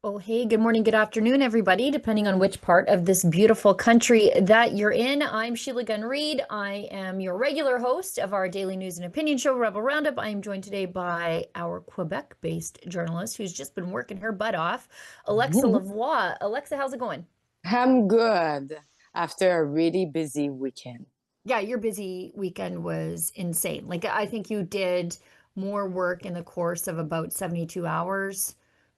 Oh, hey, good morning, good afternoon, everybody, depending on which part of this beautiful country that you're in. I'm Sheila Gunn Reid. I am your regular host of our daily news and opinion show, Rebel Roundup. I am joined today by our Quebec-based journalist who's just been working her butt off, Alexa Lavoie. Alexa, how's it going? I'm good after a really busy weekend. Yeah, your busy weekend was insane. Like, I think you did more work in the course of about 72 hours,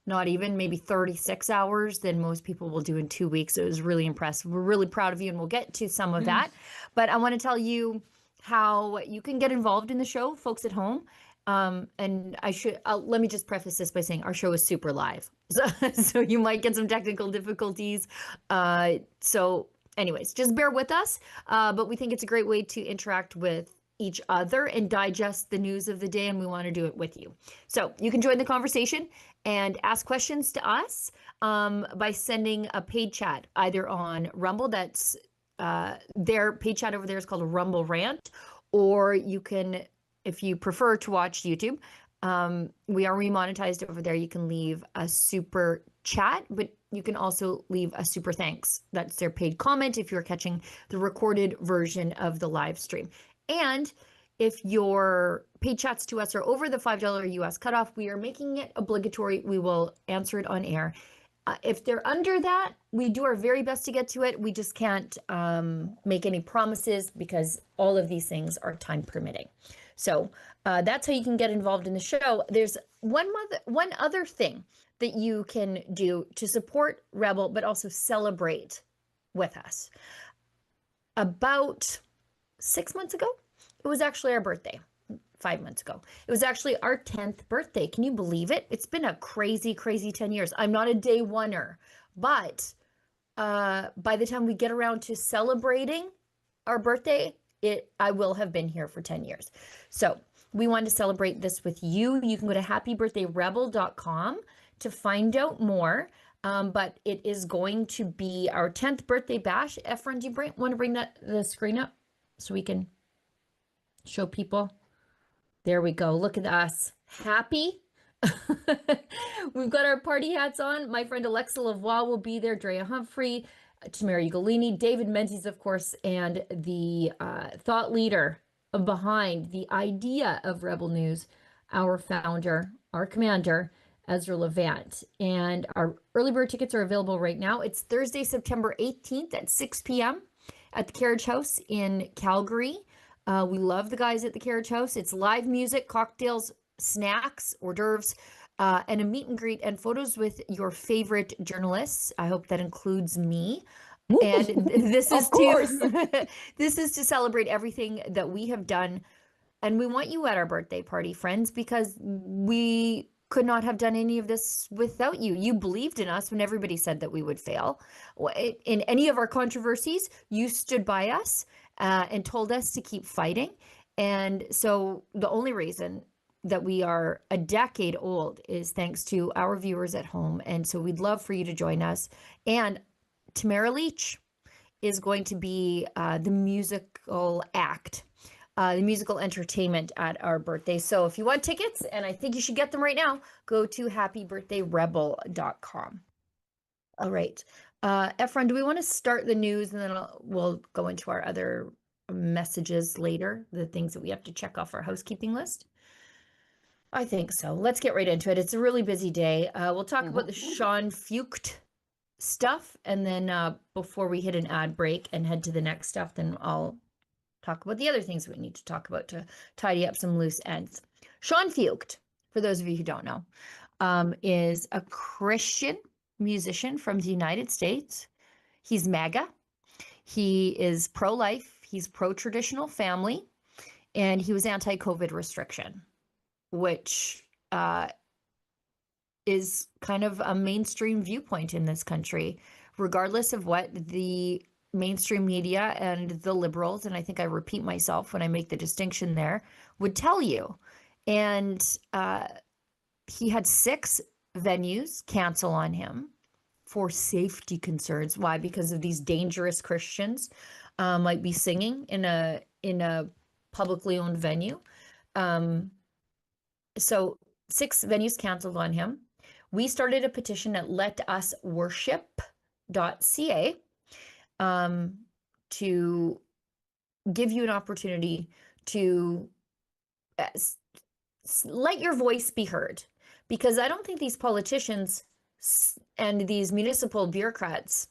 not even maybe 36 hours than most people will do in 2 weeks. It was really impressive. We're really proud of you, and we'll get to some of that. But I want to tell you how you can get involved in the show, folks at home. And let me just preface this by saying our show is super live. So you might get some technical difficulties. So anyways, just bear with us. But we think it's a great way to interact with each other and digest the news of the day, and we want to do it with you. So you can join the conversation and ask questions to us by sending a paid chat either on Rumble. That's their paid chat over there is called a Rumble Rant, or you can, if you prefer to watch YouTube, we are remonetized over there. You can leave a super chat, but you can also leave a super thanks. That's their paid comment if you're catching the recorded version of the live stream. And if your paid chats to us are over the $5 US cutoff, we are making it obligatory. We will answer it on air. If they're under that, we do our very best to get to it. We just can't make any promises because all of these things are time permitting. So that's how you can get involved in the show. There's one other thing that you can do to support Rebel, but also celebrate with us. About 6 months ago, it was actually our birthday. 5 months ago. It was actually our 10th birthday. Can you believe it? It's been a crazy, crazy 10 years. I'm not a day oneer, but by the time we get around to celebrating our birthday, I will have been here for 10 years. So we wanted to celebrate this with you. You can go to happybirthdayrebel.com to find out more. But it is going to be our 10th birthday bash. Efren, do you want to bring the screen up so we can show people? There we go. Look at us. Happy. We've got our party hats on. My friend Alexa Lavoie will be there. Drea Humphrey, Tamara Ugolini, David Menzies, of course, and the thought leader behind the idea of Rebel News, our founder, our commander, Ezra Levant. And our early bird tickets are available right now. It's Thursday, September 18th at 6 p.m. at the Carriage House in Calgary. We love the guys at the Carriage House. It's live music, cocktails, snacks, hors d'oeuvres, and a meet and greet and photos with your favorite journalists. I hope that includes me. And this is this is to celebrate everything that we have done. And we want you at our birthday party, friends, because we could not have done any of this without you. You believed in us when everybody said that we would fail. In any of our controversies, you stood by us and told us to keep fighting. And so the only reason that we are a decade old is thanks to our viewers at home. And so we'd love for you to join us. And Tamara Leach is going to be the musical act, the musical entertainment at our birthday. So if you want tickets, and I think you should get them right now, go to happybirthdayrebel.com. All right. Efren, do we want to start the news and then we'll go into our other messages later, the things that we have to check off our housekeeping list? I think so. Let's get right into it. It's a really busy day. We'll talk about the Sean Feucht stuff, and then before we hit an ad break and head to the next stuff, then I'll talk about the other things we need to talk about to tidy up some loose ends. Sean Feucht, for those of you who don't know, is a Christian musician from the United States. He's MAGA. He is pro-life. He's pro-traditional family. And he was anti-COVID restriction, which is kind of a mainstream viewpoint in this country, regardless of what the mainstream media and the liberals, and I think I repeat myself when I make the distinction there, would tell you. And he had 6 venues cancel on him for safety concerns. Why? Because of these dangerous Christians might be singing in a publicly owned venue. So 6 venues canceled on him. we started a petition at letusworship.ca to give you an opportunity to let your voice be heard, because I don't think these politicians and these municipal bureaucrats,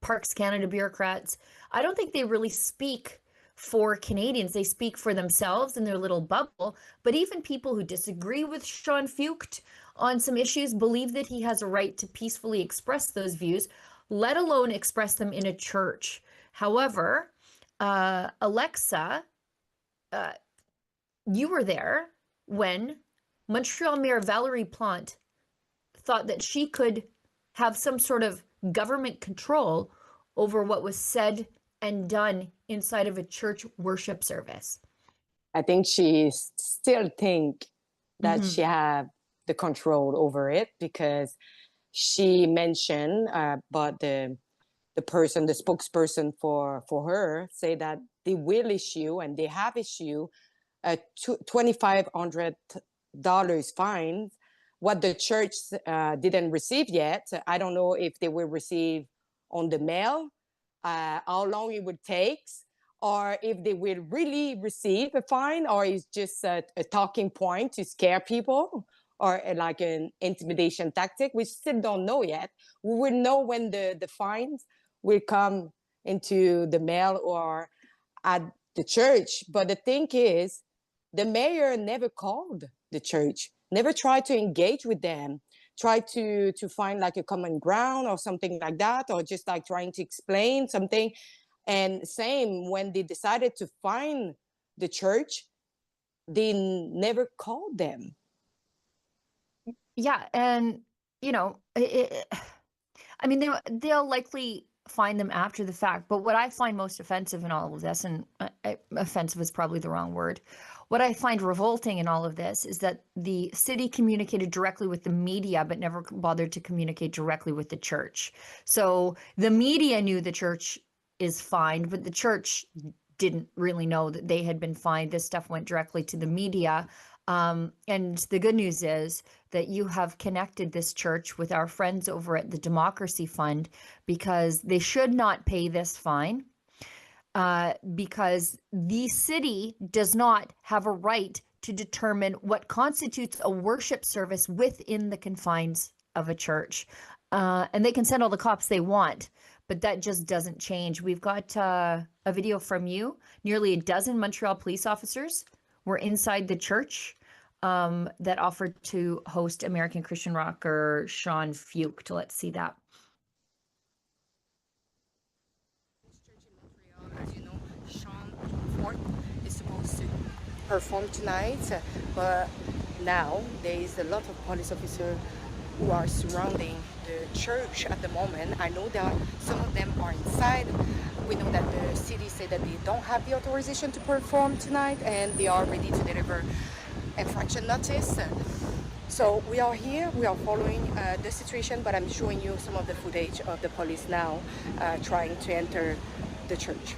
Parks Canada bureaucrats, I don't think they really speak for Canadians. They speak for themselves in their little bubble. But even people who disagree with Sean Feucht on some issues believe that he has a right to peacefully express those views, let alone express them in a church. However, Alexa, you were there when Montreal Mayor Valérie Plante thought that she could have some sort of government control over what was said and done inside of a church worship service. I think she still think that she have the control over it, because she mentioned but the person, the spokesperson for her, say that they will issue and they have issued a $2,500 fine, what the church didn't receive yet. I don't know if they will receive on the mail, how long it would take, or if they will really receive a fine, or it's just a talking point to scare people, or like an intimidation tactic. We still don't know yet. We will know when the fines will come into the mail or at the church. But the thing is, the mayor never called the church, never tried to engage with them, tried to find like a common ground or something like that, or just like trying to explain something. And same when they decided to find the church, they never called them. Yeah, and I mean, they'll likely find them after the fact. But what I find most offensive in all of this, and offensive is probably the wrong word, what I find revolting in all of this is that the city communicated directly with the media, but never bothered to communicate directly with the church. So the media knew the church is fined, but the church didn't really know that they had been fined. This stuff went directly to the media. And the good news is that you have connected this church with our friends over at the Democracy Fund, because they should not pay this fine, because the city does not have a right to determine what constitutes a worship service within the confines of a church. And they can send all the cops they want, but that just doesn't change. We've got a video from you. Nearly a dozen Montreal police officers were inside the church that offered to host American Christian rocker Sean Feucht. Let's see that. This church in Montreal, as you know, Sean Feucht is supposed to perform tonight, but now there is a lot of police officers who are surrounding the church at the moment. I know that some of them are inside. We know that the city said that they don't have the authorization to perform tonight, and they are ready to deliver infraction notice. So we are here, we are following the situation, but I'm showing you some of the footage of the police now trying to enter the church.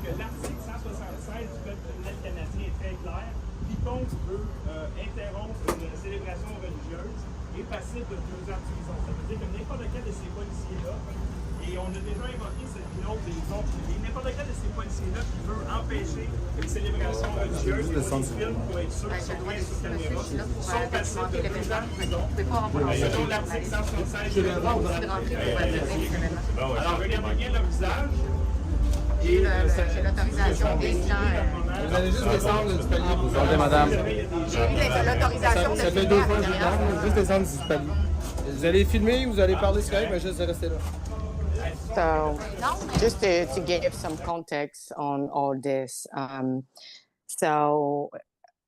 L'article 176 du Code criminel canadien est très clair. Quiconque veut interrompre une célébration religieuse est passible de 2 ans de prison. Ça veut dire que n'importe quel de ces policiers-là, et on a déjà évoqué cette autre des autres, n'importe quel de ces policiers-là qui veut empêcher une célébration religieuse, qui filme pour être sûr qu'ils sont loin sous caméra, sont passibles de 2 ans de prison. Selon l'article 176 du Code. Alors, regardez bien le visage. J'ai l'autorisation des gens. Vous allez juste descendre du palier. Vous sortez, madame. J'ai eu l'autorisation de Ça fait 2 fois que je demande, juste descendre du palier. Vous allez filmer, vous allez parler Skype, mais juste rester là. So, just to give some context on all this, so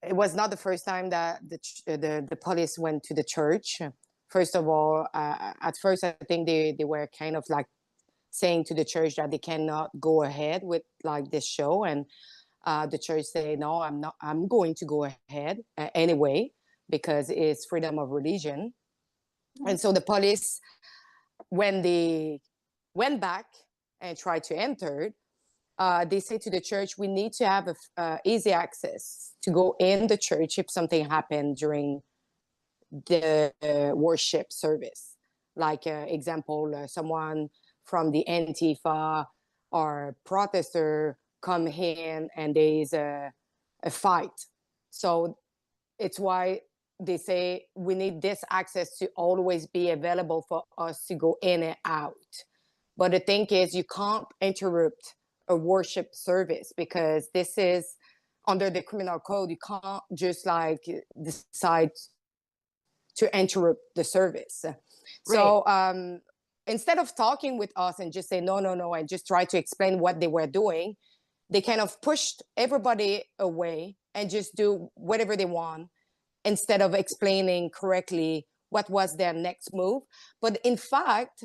it was not the first time that the police went to the church. First of all, at first I think they were kind of like saying to the church that they cannot go ahead with like this show, and the church say, no, I'm going to go ahead anyway, because it's freedom of religion. And so the police, when they went back and tried to enter, they say to the church, we need to have easy access to go in the church if something happened during the worship service. Like example, someone from the Antifa or protester come in and there's a fight. So it's why they say we need this access to always be available for us to go in and out. But the thing is, you can't interrupt a worship service because this is under the criminal code. You can't just like decide to interrupt the service. Right. So instead of talking with us and just say no, and just try to explain what they were doing, they kind of pushed everybody away and just do whatever they want instead of explaining correctly what was their next move. But in fact,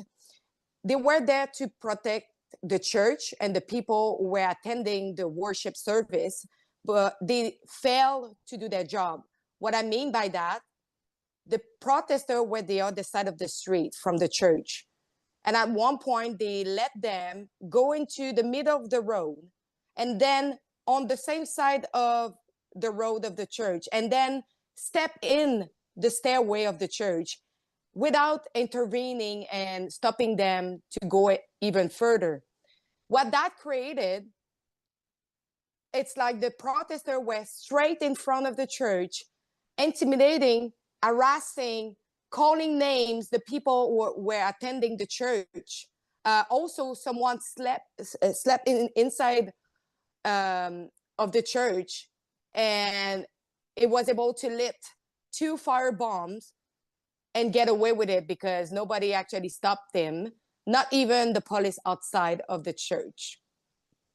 they were there to protect the church and the people who were attending the worship service, but they failed to do their job. What I mean by that, the protesters were the other side of the street from the church. And at one point, they let them go into the middle of the road and then on the same side of the road of the church, and then step in the stairway of the church without intervening and stopping them to go even further. What that created, it's like the protesters were straight in front of the church, intimidating, harassing, calling names the people who were attending the church. Also, someone slept inside of the church, and it was able to lit 2 fire bombs and get away with it because nobody actually stopped them, not even the police outside of the church.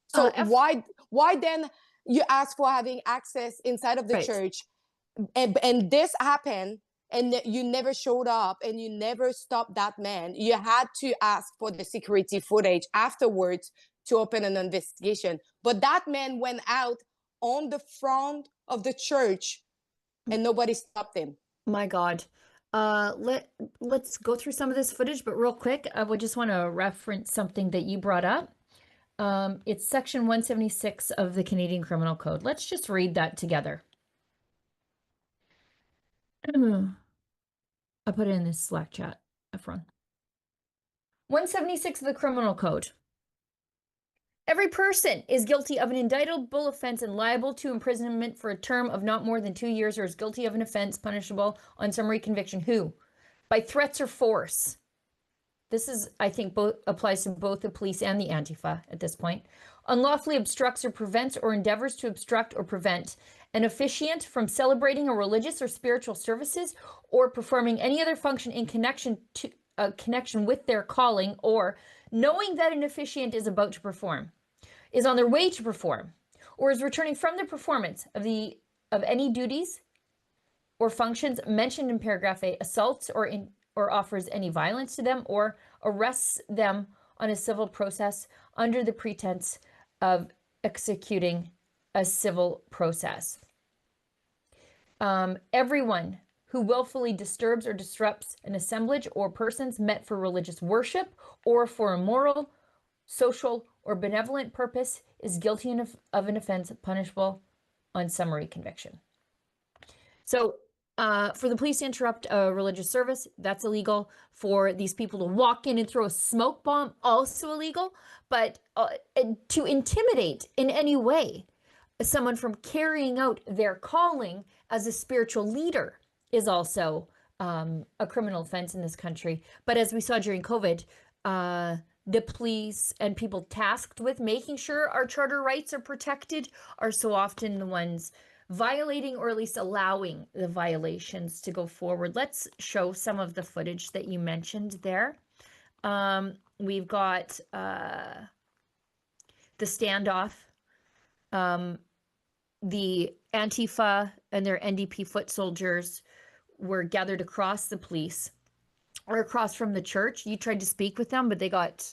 So why then you ask for having access inside of the right. church, and this happened, and you never showed up and you never stopped that man? You had to ask for the security footage afterwards to open an investigation. But that man went out on the front of the church and nobody stopped him. My God. Let's go through some of this footage, but real quick, I would just want to reference something that you brought up. It's section 176 of the Canadian Criminal Code. Let's just read that together. I put it in this Slack chat, Efron. 176 of the Criminal Code. Every person is guilty of an indictable offense and liable to imprisonment for a term of not more than 2 years, or is guilty of an offense punishable on summary conviction. Who? By threats or force. This is, I think, applies to both the police and the Antifa at this point. Unlawfully obstructs or prevents or endeavors to obstruct or prevent an officiant from celebrating a religious or spiritual services or performing any other function in connection with their calling, or knowing that an officiant is about to perform, is on their way to perform, or is returning from the performance of any duties or functions mentioned in paragraph A, assaults or offers any violence to them, or arrests them on a civil process under the pretense of executing a civil process. Everyone who willfully disturbs or disrupts an assemblage or persons met for religious worship or for a moral, social, or benevolent purpose is guilty of an offense punishable on summary conviction. So for the police to interrupt a religious service, that's illegal. For these people to walk in and throw a smoke bomb, also illegal. But to intimidate in any way someone from carrying out their calling as a spiritual leader is also a criminal offense in this country. But as we saw during COVID, the police and people tasked with making sure our charter rights are protected are so often the ones violating, or at least allowing the violations to go forward. Let's show some of the footage that you mentioned there. We've got the standoff, the Antifa and their NDP foot soldiers were gathered across the police or across from the church. You tried to speak with them, but they got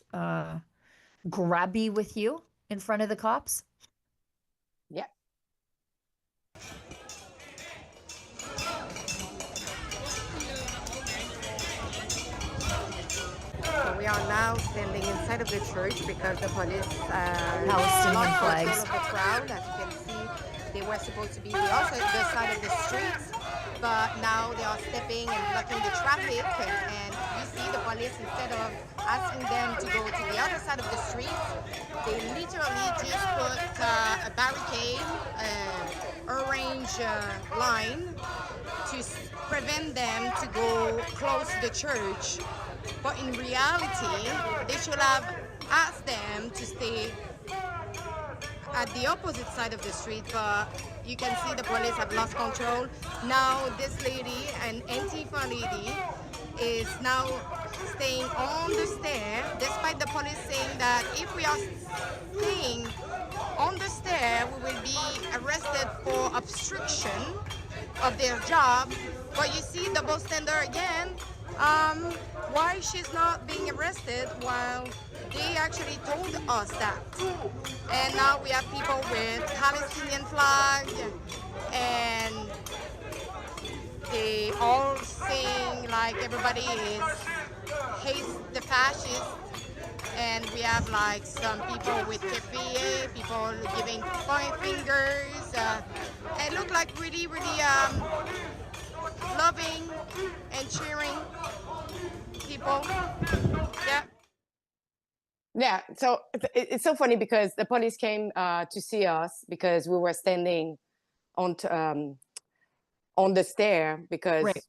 grabby with you in front of the cops. Yeah. So we are now standing inside of the church because the police Palestinian lost flags. control of the crowd. As you can see, they were supposed to be the other the side of the street, but now they are stepping and blocking the traffic. And you see the police, instead of asking them to go to the other side of the street, they literally just put a barricade, orange line to prevent them to go close to the church. But in reality, they should have asked them to stay at the opposite side of the street, but you can see the police have lost control. Now this lady, an Antifa lady, is now staying on the stair, despite the police saying that if we are staying on the stair, we will be arrested for obstruction of their job. But you see the bystander again, why she's not being arrested while they actually told us that. And now we have people with Palestinian flag, and they all sing like everybody is hates the fascists. And we have like some people with keffiyeh, people giving point fingers. It looked like really, really loving and cheering people. Yeah. Yeah, so it's so funny because the police came to see us because we were standing on the stair because Right.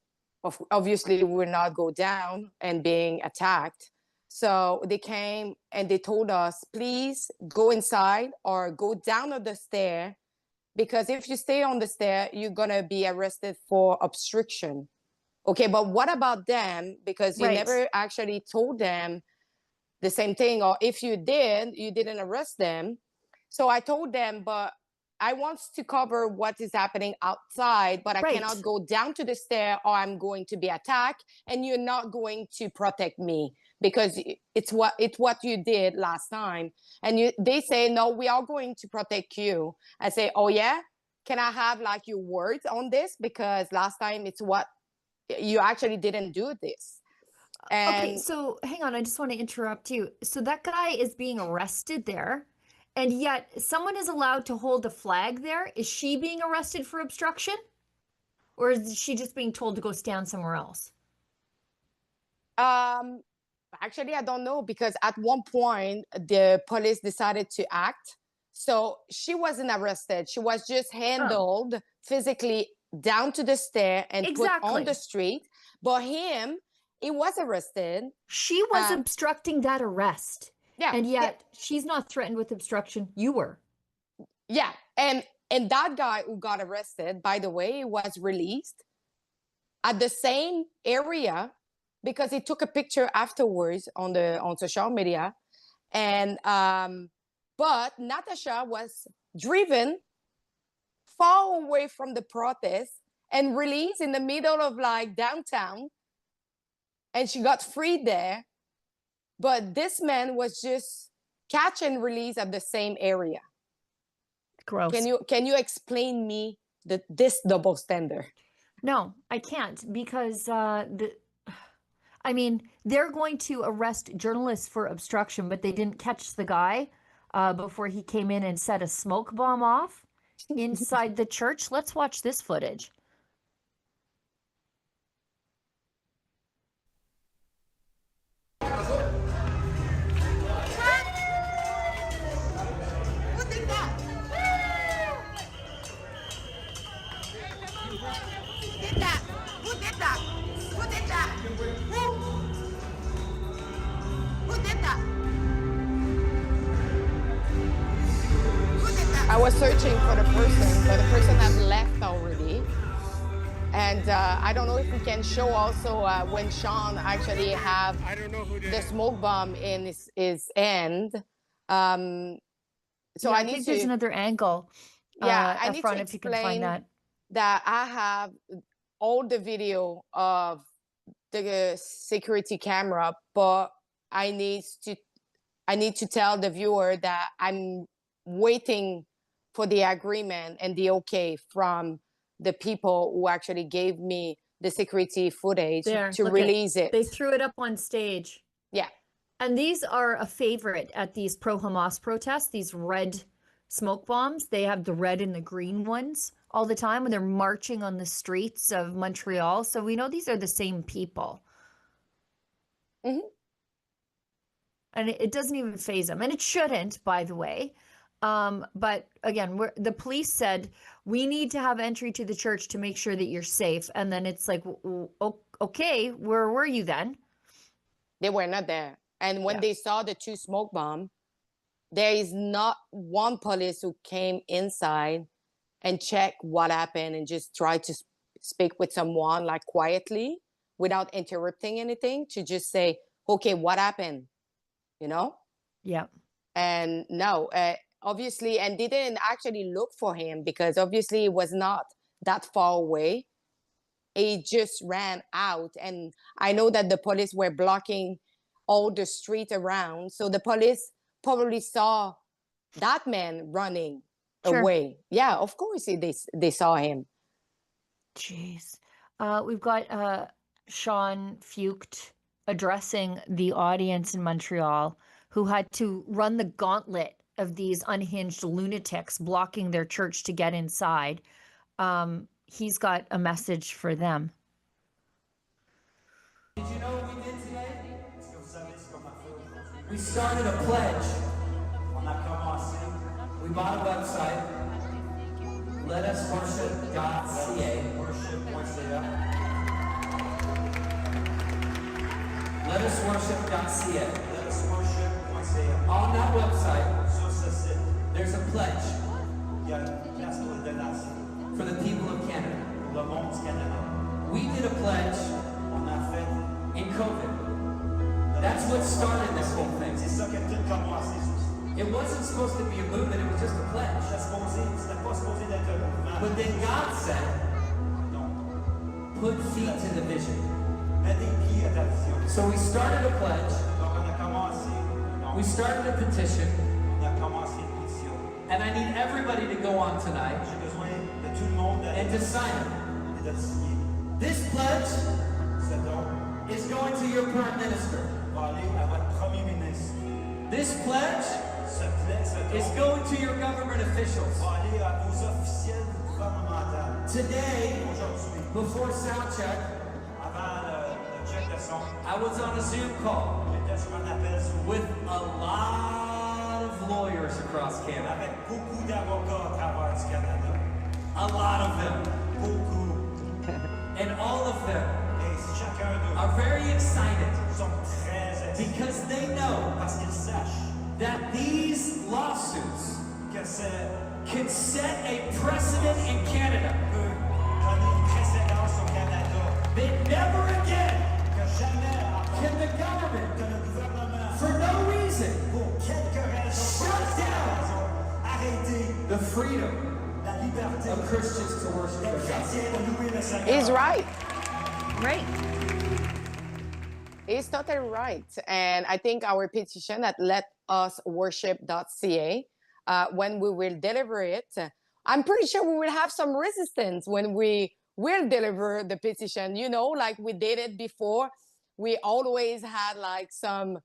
obviously we will not go down and being attacked. So they came and they told us, please go inside or go down on the stair, because if you stay on the stair, you're gonna be arrested for obstruction. Okay, but what about them? Because you Right. never actually told them the same thing, or if you did, you didn't arrest them. So I told them, but I want to cover what is happening outside, but I Right. cannot go down to the stair or I'm going to be attacked and you're not going to protect me because it's what you did last time. And they say, no, we are going to protect you. I say, oh yeah, can I have like your words on this? Because last time it's what you actually didn't do this. Okay, And so hang on, I just want to interrupt you. So that guy is being arrested there, and yet someone is allowed to hold a flag there. Is she being arrested for obstruction? Or is she just being told to go stand somewhere else? actually, I don't know, because at one point the police decided to act. So she wasn't arrested. She was just handled physically down to the stair and put on the Exactly. street. But him, he was arrested. She was obstructing that arrest. Yeah. And yet she's not threatened with obstruction. You were. Yeah. And that guy who got arrested, by the way, was released at the same area because he took a picture afterwards on social media. And but Natasha was driven far away from the protest and released in the middle of like downtown, and she got freed there. But this man was just catch and release at the same area. Gross. Can you explain me this double standard? No, I can't, because I mean, they're going to arrest journalists for obstruction, but they didn't catch the guy before he came in and set a smoke bomb off inside the church. Let's watch this footage. I was searching for the person, but the person had left already. And I don't know if we can show also when Sean actually have the smoke bomb in his hand. So Yeah, I I need think to. there's another angle. Yeah, I need Efron, to if you can find explain that. I have all the video of the security camera, but I need to tell the viewer that I'm waiting for the agreement and the okay from the people who actually gave me the security footage There, to look release it. it. They threw it up on stage. Yeah. And these are a favorite at these pro-Hamas protests, these red smoke bombs. They have the red and the green ones all the time when they're marching on the streets of Montreal. So we know these are the same people. Mhm. And it doesn't even faze them. And it shouldn't, by the way. But again, the police said, we need to have entry to the church to make sure that you're safe. And then it's like, okay, where were you then? They were not there. And when they saw the 2 smoke bomb, there is not one police who came inside and check what happened and just try to speak with someone like quietly without interrupting anything to just say, okay, what happened? You know? Yeah. And no, obviously, and they didn't actually look for him because obviously it was not that far away. He just ran out. And I know that the police were blocking all the street around. So the police probably saw that man running away. Yeah, of course they saw him. Jeez. We've got Sean Feucht addressing the audience in Montreal who had to run the gauntlet of these unhinged lunatics blocking their church to get inside. He's got a message for them. Did you know what we did today? We started a pledge. We bought a website, letusworship.ca. Letusworship.ca. On that website, there's a pledge for the people of Canada. We did a pledge in COVID. That's what started this whole thing. It wasn't supposed to be a movement, it was just a pledge. But then God said, put feet to the vision. So we started a pledge, we started a petition, and I need everybody to go on tonight and to sign it. This pledge is going to your Prime Minister. This pledge is going to your government officials. Today, before sound check, I was on a Zoom call with a lot of lawyers across Canada. A lot of them. And all of them are very excited because they know that these lawsuits can set a precedent in Canada that never again can the government, for no reason, shut down the freedom of Christians to worship their God. He's right. Right. He's totally right. And I think our petition at letusworship.ca, when we will deliver it, I'm pretty sure we will have some resistance when we will deliver the petition. You know, like we did it before. We always had like some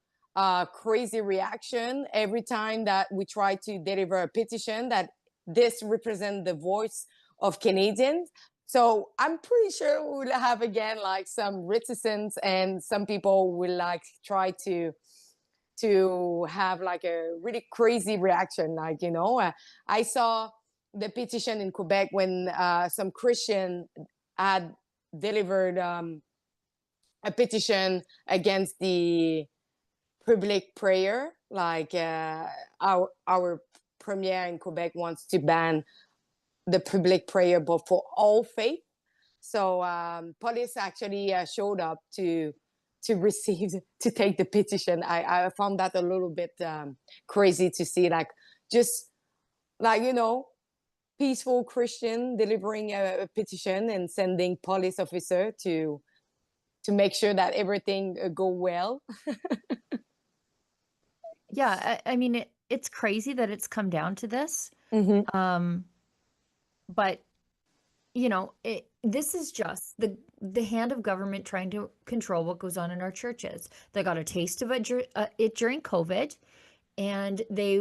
crazy reaction every time that we try to deliver a petition that this represents the voice of Canadians. So I'm pretty sure we'll have again like some resistance, and some people will like try to have like a really crazy reaction. Like, you know, I saw the petition in Quebec when some Christian had delivered a petition against the public prayer. Like our premier in Quebec wants to ban the public prayer, but for all faith. So police actually showed up to take the petition. I found that a little bit crazy to see, like, just like, you know, peaceful Christian delivering a petition and sending police officer to make sure that everything go well. Yeah, I mean, it's crazy that it's come down to this. Mm-hmm. But, you know, this is just the hand of government trying to control what goes on in our churches. They got a taste of it during COVID, and they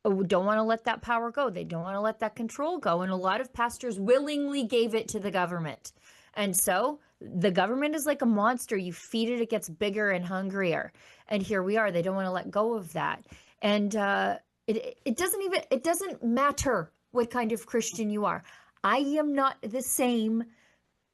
don't want to let that power go. They don't want to let that control go. And a lot of pastors willingly gave it to the government. And so the government is like a monster. You feed it, it gets bigger and hungrier. And here we are. They don't want to let go of that. And it doesn't matter what kind of Christian you are. I am not the same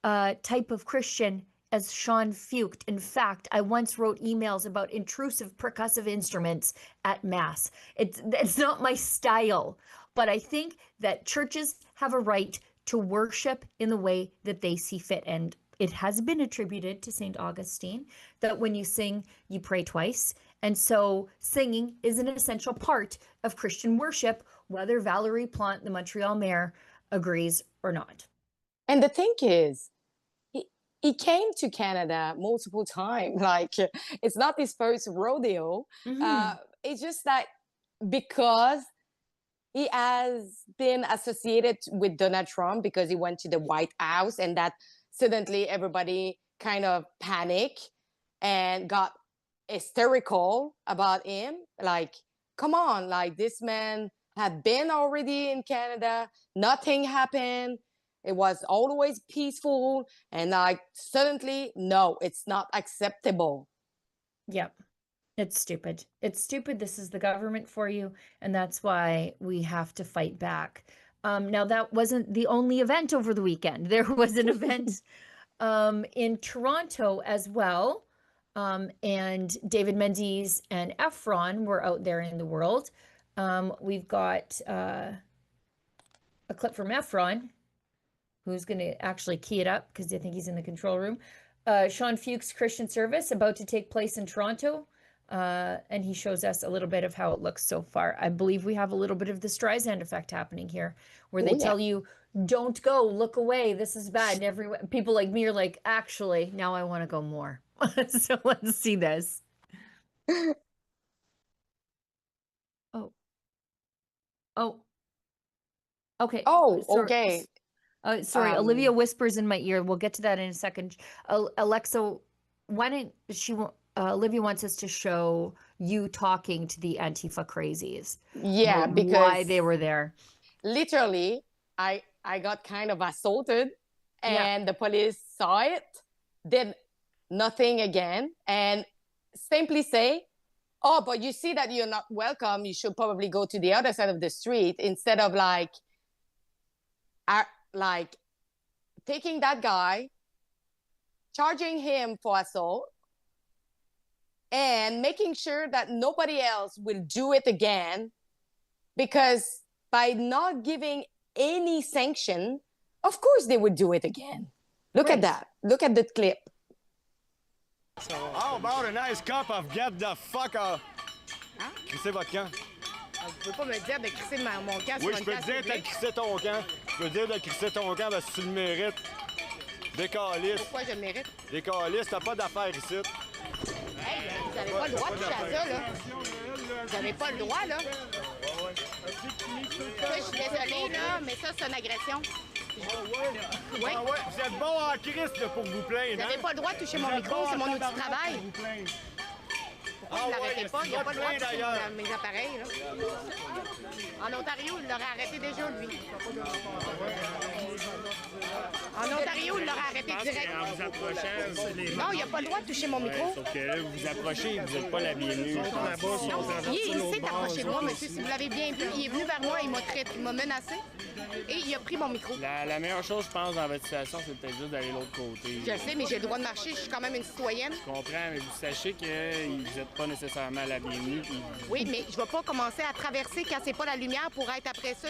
type of Christian as Sean Feucht. In fact, I once wrote emails about intrusive percussive instruments at Mass. It's not my style, but I think that churches have a right to worship in the way that they see fit. And it has been attributed to St. Augustine that when you sing, you pray twice. And so singing is an essential part of Christian worship, whether Valerie Plante, the Montreal mayor, agrees or not. And the thing is, he came to Canada multiple times. Like, it's not his first rodeo. It's just that because he has been associated with Donald Trump because he went to the White House, and that suddenly everybody kind of panicked and got hysterical about him. Like, come on, like, this man had been already in Canada, nothing happened. It was always peaceful, and like suddenly, no, it's not acceptable. Yep. It's stupid. It's stupid. This is the government for you, and that's why we have to fight back. Now, that wasn't the only event over the weekend. There was an event in Toronto as well, and David Menzies and Efron were out there in the world. We've got a clip from Efron, who's going to actually key it up because I think he's in the control room. Sean Feucht's Christian service about to take place in Toronto. And he shows us a little bit of how it looks so far. I believe we have a little bit of the Streisand effect happening here, where they tell you, don't go, look away, this is bad. And people like me are like, actually, now I want to go more. So let's see this. Okay. Okay. Sorry, Olivia whispers in my ear. We'll get to that in a second. Alexa, why don't Olivia wants us to show you talking to the Antifa crazies. Yeah, because why they were there. Literally, I got kind of assaulted, and the police saw it, did nothing again, and simply say, oh, but you see that you're not welcome, you should probably go to the other side of the street, instead of like taking that guy, charging him for assault, and making sure that nobody else will do it again, because by not giving any sanction, of course they would do it again. Look at that. Look at the clip. How about a nice cup of get the fuck up? Hein? Crissez votre camp. Vous pouvez pas me dire de crisser mon camp Oui, sur je une peux place te dire de publique. crisser ton camp. Je peux te dire de crisser ton camp parce que tu le mérites. Décaliste. Pourquoi je le mérite? Décaliste, t'as pas d'affaires ici. Hey, vous n'avez pas le droit de toucher à ça, là. Vous n'avez pas le droit, là. Ça, je suis désolée, là, mais ça, c'est une agression. Oui. Ah ouais, vous êtes bon en Christ là, pour vous plaindre. Vous n'avez hein? pas le droit de toucher mon Vous êtes micro, bon c'est en mon outil de tabarnak travail. pour vous plaindre. Pourquoi vous l'arrêtez pas? Il n'y a pas le droit de toucher d'ailleurs. mes appareils, là. En Ontario, il l'aurait arrêté déjà, lui. En Ontario, il l'aurait arrêté direct. En vous approchant, les Non, il n'y a pas le droit de toucher mon micro. Sauf que là, vous vous approchez, vous n'êtes pas la bienvenue. Non, il s'est approché de moi, monsieur, si vous l'avez bien vu. Il est venu vers moi, il m'a menacé et il a pris mon micro. La meilleure chose, je pense, dans votre situation, c'est peut-être juste d'aller de l'autre côté. Je le sais, mais j'ai le droit de marcher, je suis quand même une citoyenne. Je comprends, mais vous sachez que vous n'êtes pas nécessairement la bienvenue. Puis... Oui, mais je ne vais pas commencer à traverser quand c'est pas la lumière pour être après ça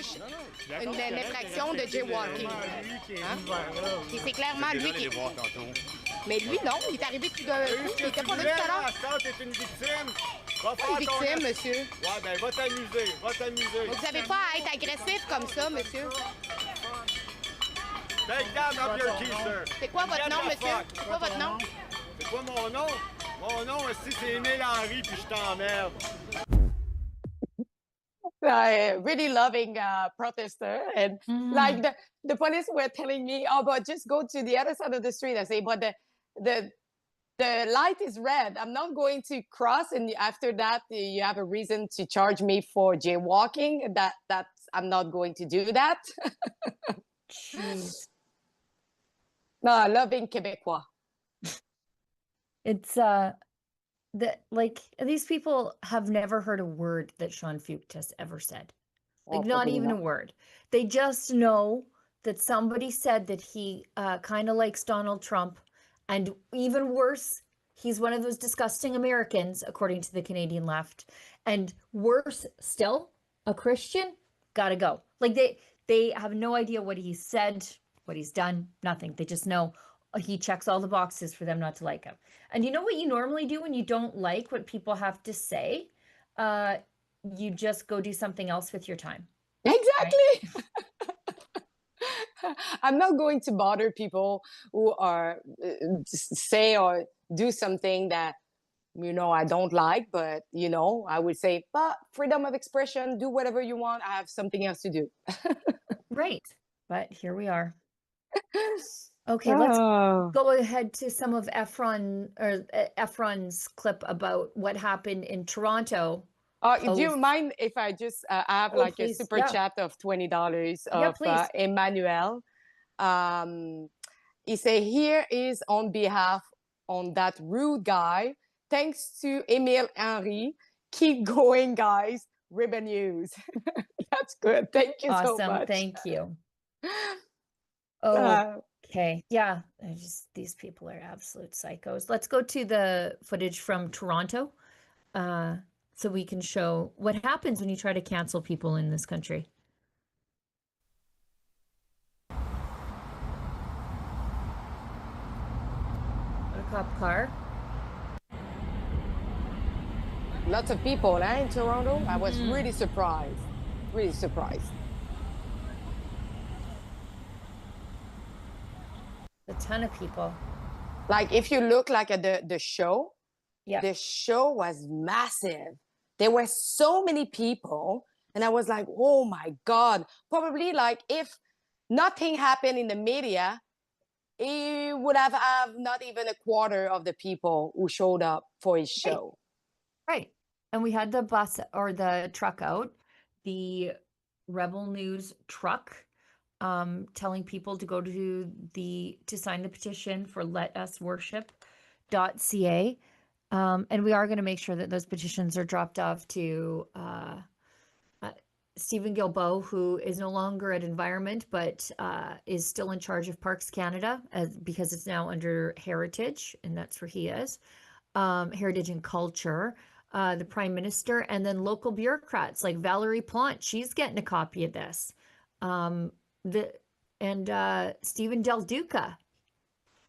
une infraction de jaywalking. Hein? Et c'est clairement lui qui... Mais lui, non, il est arrivé tout d'un coup, il n'était pas là tout à l'heure. T'es une victime. Va Pas faire une ton- victime, monsieur. Ouais, ben va t'amuser, va t'amuser. Vous n'avez pas à être agressif comme ça, monsieur. Take down up your key, sir. C'est quoi votre Get nom, the monsieur? fuck. C'est quoi votre nom? C'est quoi mon nom? Mon nom, aussi, c'est Émile Henry, puis je t'emmerde. really loving protester, and like the police were telling me, oh, but just go to the other side of the street. I say, but the light is red. I'm not going to cross, and after that you have a reason to charge me for jaywalking. That's I'm not going to do that. Jeez. No, loving Québécois. It's that like these people have never heard a word that Sean Feucht has ever said. Like not even a word. They just know that somebody said that he kind of likes Donald Trump, and even worse, he's one of those disgusting Americans, according to the Canadian left. And worse still, a Christian, gotta go. Like they have no idea what he said, what he's done, nothing. They just know he checks all the boxes for them not to like him. And you know what you normally do when you don't like what people have to say? You just go do something else with your time. Exactly. Right? I'm not going to bother people who are say or do something that I don't like, but I would say, but freedom of expression, do whatever you want. I have something else to do. Right. But here we are. Okay, let's go ahead to some of Efron's clip about what happened in Toronto. Do you mind if I just have like please. A super chat of $20 of Emmanuel? He say, here is on behalf on that rude guy. Thanks to Emile Henry. Keep going, guys. Ribbon news. That's good. Thank you so much. Awesome. Thank you. Okay. Yeah. These people are absolute psychos. Let's go to the footage from Toronto so we can show what happens when you try to cancel people in this country. A cop car. Lots of people in Toronto. I was really surprised. Really surprised. A ton of people. Like if you look like at the show, the show was massive. There were so many people, and I was like, oh my God. Probably like if nothing happened in the media, it would have not even a quarter of the people who showed up for his show. Right. And we had the bus or the truck out, the Rebel News truck, telling people to go to sign the petition for letusworship.ca. And we are going to make sure that those petitions are dropped off to Stephen Guilbeault, who is no longer at Environment, but is still in charge of Parks Canada because it's now under Heritage, and that's where he is. Heritage and Culture, the Prime Minister, and then local bureaucrats like Valerie Plante. She's getting a copy of this. Stephen Del Duca,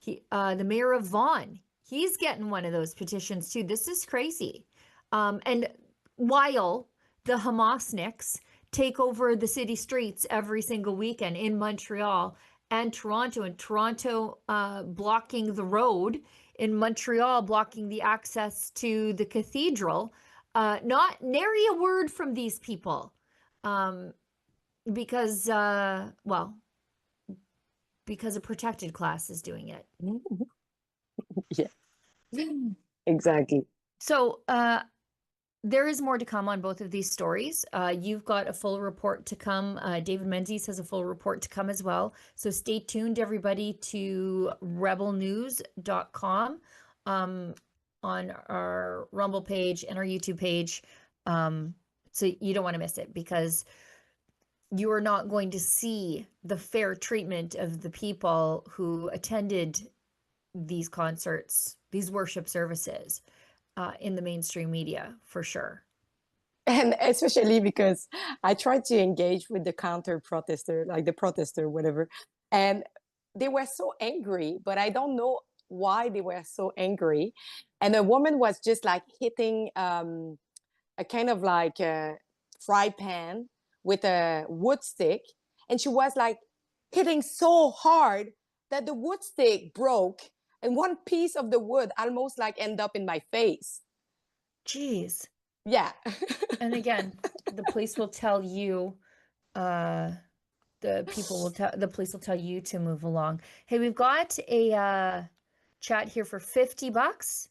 the mayor of Vaughan, he's getting one of those petitions too. This is crazy. And while the Hamasniks take over the city streets every single weekend in Montreal and Toronto blocking the road, in Montreal blocking the access to the cathedral, not nary a word from these people. Because a protected class is doing it. Yeah, exactly. So there is more to come on both of these stories. You've got a full report to come. David Menzies has a full report to come as well. So stay tuned, everybody, to rebelnews.com on our Rumble page and our YouTube page. So you don't want to miss it, because you are not going to see the fair treatment of the people who attended these concerts, these worship services, in the mainstream media, for sure. And especially because I tried to engage with the counter protester, like the protester, whatever, and they were so angry, but I don't know why they were so angry. And a woman was just like hitting a kind of like a fry pan with a wood stick, and she was like hitting so hard that the wood stick broke, and one piece of the wood almost like ended up in my face. Jeez. Yeah. And again, the police will tell you, the police will tell you to move along. Hey, we've got a chat here for $50.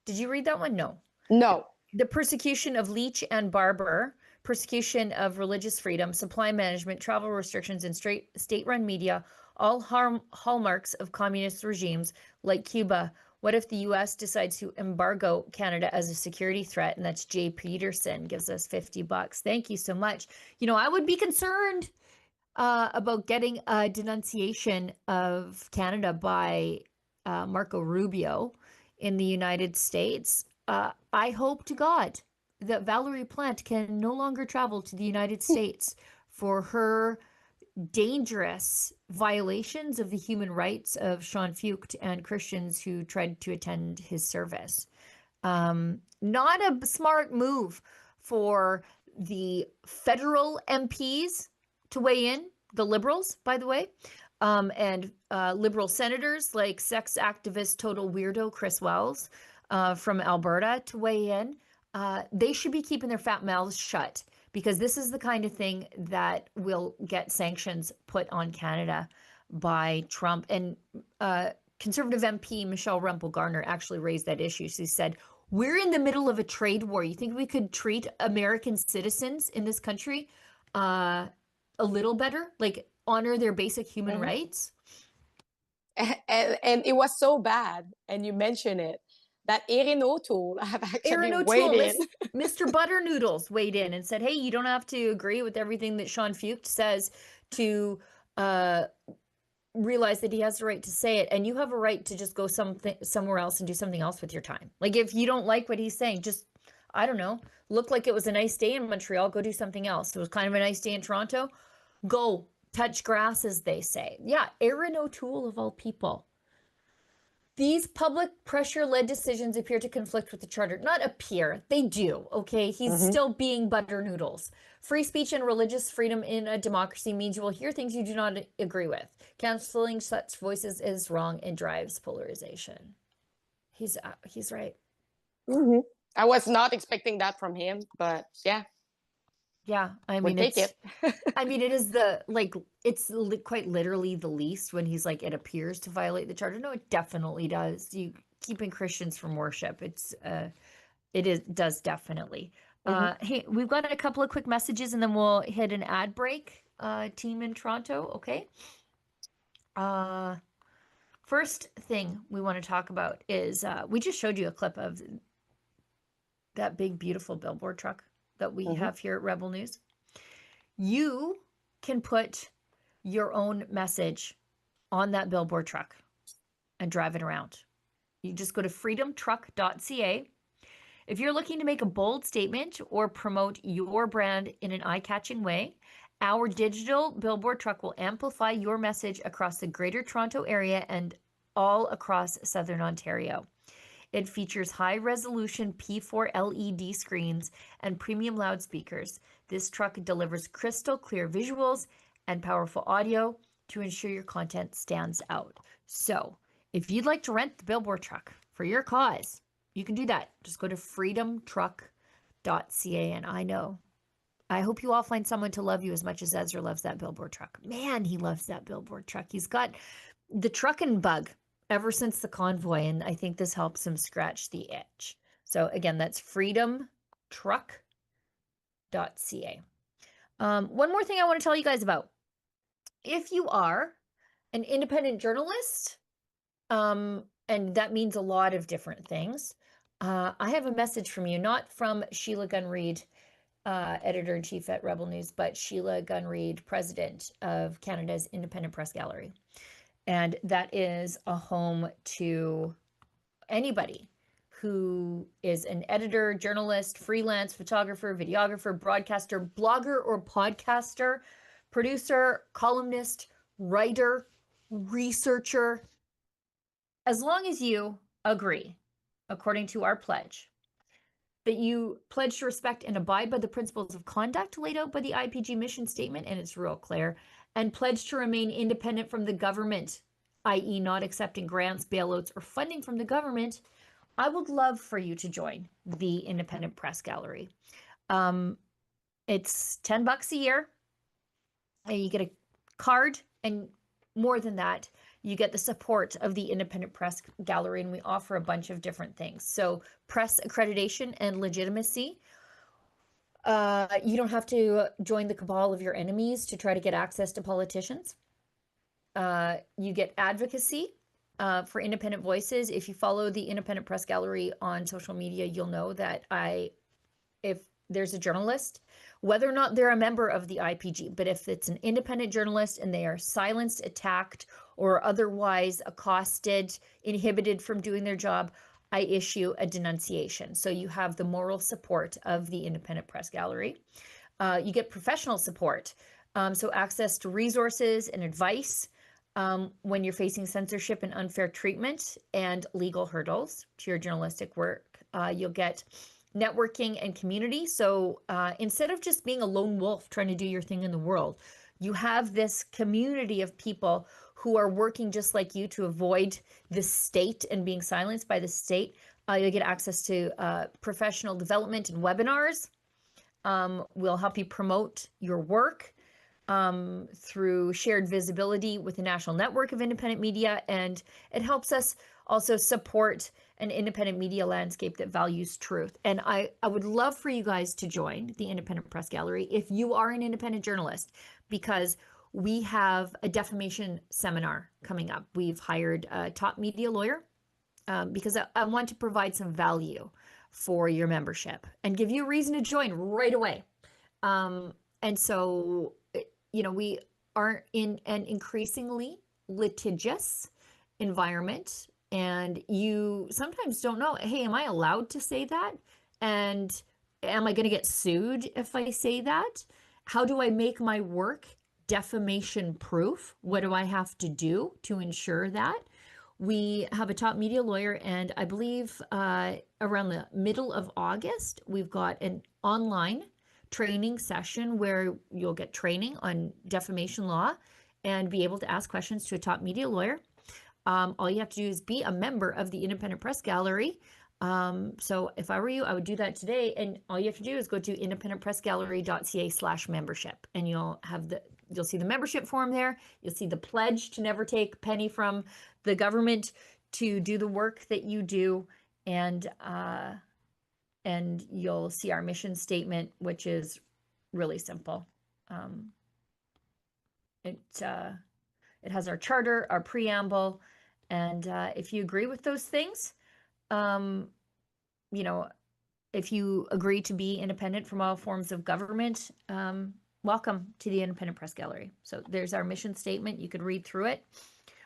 Did you read that one? No. No. The persecution of Leach and Barber, persecution of religious freedom, supply management, travel restrictions, and state-run media, all hallmarks of communist regimes like Cuba. What if the U.S. decides to embargo Canada as a security threat? And that's Jay Peterson gives us $50. Thank you so much. You know, I would be concerned about getting a denunciation of Canada by Marco Rubio in the United States. I hope to God that Valerie Plante can no longer travel to the United States for her dangerous violations of the human rights of Sean Feucht and Christians who tried to attend his service. Not a smart move for the federal MPs to weigh in, the Liberals, by the way, and Liberal senators like sex activist total weirdo Chris Wells from Alberta to weigh in. They should be keeping their fat mouths shut, because this is the kind of thing that will get sanctions put on Canada by Trump. And Conservative MP Michelle Rempel-Garner actually raised that issue. She said, we're in the middle of a trade war. You think we could treat American citizens in this country a little better, like honor their basic human rights? And it was so bad, and you mentioned it, that Erin O'Toole have actually weighed in. Mr. Butter Noodles weighed in and said, hey, you don't have to agree with everything that Sean Feucht says to realize that he has the right to say it, and you have a right to just go somewhere else and do something else with your time. Like, if you don't like what he's saying, just, I don't know, look like it was a nice day in Montreal, go do something else. It was kind of a nice day in Toronto, go touch grass, as they say. Yeah, Erin O'Toole of all people. These public pressure-led decisions appear to conflict with the charter. Not appear, they do, okay? He's still being butter noodles. Free speech and religious freedom in a democracy means you will hear things you do not agree with. Canceling such voices is wrong and drives polarization. He's right. I was not expecting that from him, but yeah. Yeah, I mean, we'll take it. I mean, it is it's quite literally the least when he's like, it appears to violate the charter. No, it definitely does. You keeping Christians from worship. Does definitely. Hey, we've got a couple of quick messages and then we'll hit an ad break. Team in Toronto, okay? First thing we want to talk about is we just showed you a clip of that big, beautiful billboard truck that we have here at Rebel News. You can put your own message on that billboard truck and drive it around. You just go to freedomtruck.ca. If you're looking to make a bold statement or promote your brand in an eye-catching way, our digital billboard truck will amplify your message across the Greater Toronto Area and all across Southern Ontario. It features high-resolution P4 LED screens and premium loudspeakers. This truck delivers crystal clear visuals and powerful audio to ensure your content stands out. So, if you'd like to rent the billboard truck for your cause, you can do that. Just go to freedomtruck.ca, and I hope you all find someone to love you as much as Ezra loves that billboard truck. Man, he loves that billboard truck. He's got the trucking bug ever since the convoy, and I think this helps him scratch the itch. So again, that's freedomtruck.ca. One more thing I want to tell you guys about. If you are an independent journalist, and that means a lot of different things, I have a message from you, not from Sheila Gunn-Reid, editor-in-chief at Rebel News, but Sheila Gunn-Reid, president of Canada's Independent Press Gallery. And that is a home to anybody who is an editor, journalist, freelance, photographer, videographer, broadcaster, blogger or podcaster, producer, columnist, writer, researcher. As long as you agree, according to our pledge, that you pledge to respect and abide by the principles of conduct laid out by the IPG mission statement, and it's real clear, and pledge to remain independent from the government, i.e. not accepting grants, bailouts, or funding from the government, I would love for you to join the Independent Press Gallery. It's $10 a year, and you get a card, and more than that, you get the support of the Independent Press Gallery, and we offer a bunch of different things. So press accreditation and legitimacy. You don't have to join the cabal of your enemies to try to get access to politicians. You get advocacy for independent voices. If you follow the Independent Press Gallery on social media, you'll know that if there's a journalist, whether or not they're a member of the IPG, but if it's an independent journalist and they are silenced, attacked, or otherwise accosted, inhibited from doing their job, I issue a denunciation. So you have the moral support of the Independent Press Gallery. You get professional support, so access to resources and advice when you're facing censorship and unfair treatment and legal hurdles to your journalistic work. You'll get networking and community. So instead of just being a lone wolf trying to do your thing in the world, you have this community of people who are working just like you to avoid the state and being silenced by the state. You'll get access to professional development and webinars. We'll help you promote your work through shared visibility with the national network of independent media, and it helps us also support an independent media landscape that values truth. And I would love for you guys to join the Independent Press Gallery if you are an independent journalist, because we have a defamation seminar coming up. We've hired a top media lawyer because I want to provide some value for your membership and give you a reason to join right away. And so, we are in an increasingly litigious environment, and you sometimes don't know, hey, am I allowed to say that? And am I going to get sued if I say that? How do I make my work defamation proof? What do I have to do to ensure that? We have a top media lawyer, and I believe around the middle of August, we've got an online training session where you'll get training on defamation law and be able to ask questions to a top media lawyer. All you have to do is be a member of the Independent Press Gallery. So if I were you, I would do that today. And all you have to do is go to independentpressgallery.ca/membership, and you'll see the membership form there. You'll see the pledge to never take a penny from the government to do the work that you do. And you'll see our mission statement, which is really simple. It has our charter, our preamble, and if you agree with those things, if you agree to be independent from all forms of government, welcome to the Independent Press Gallery. So there's our mission statement. You could read through it.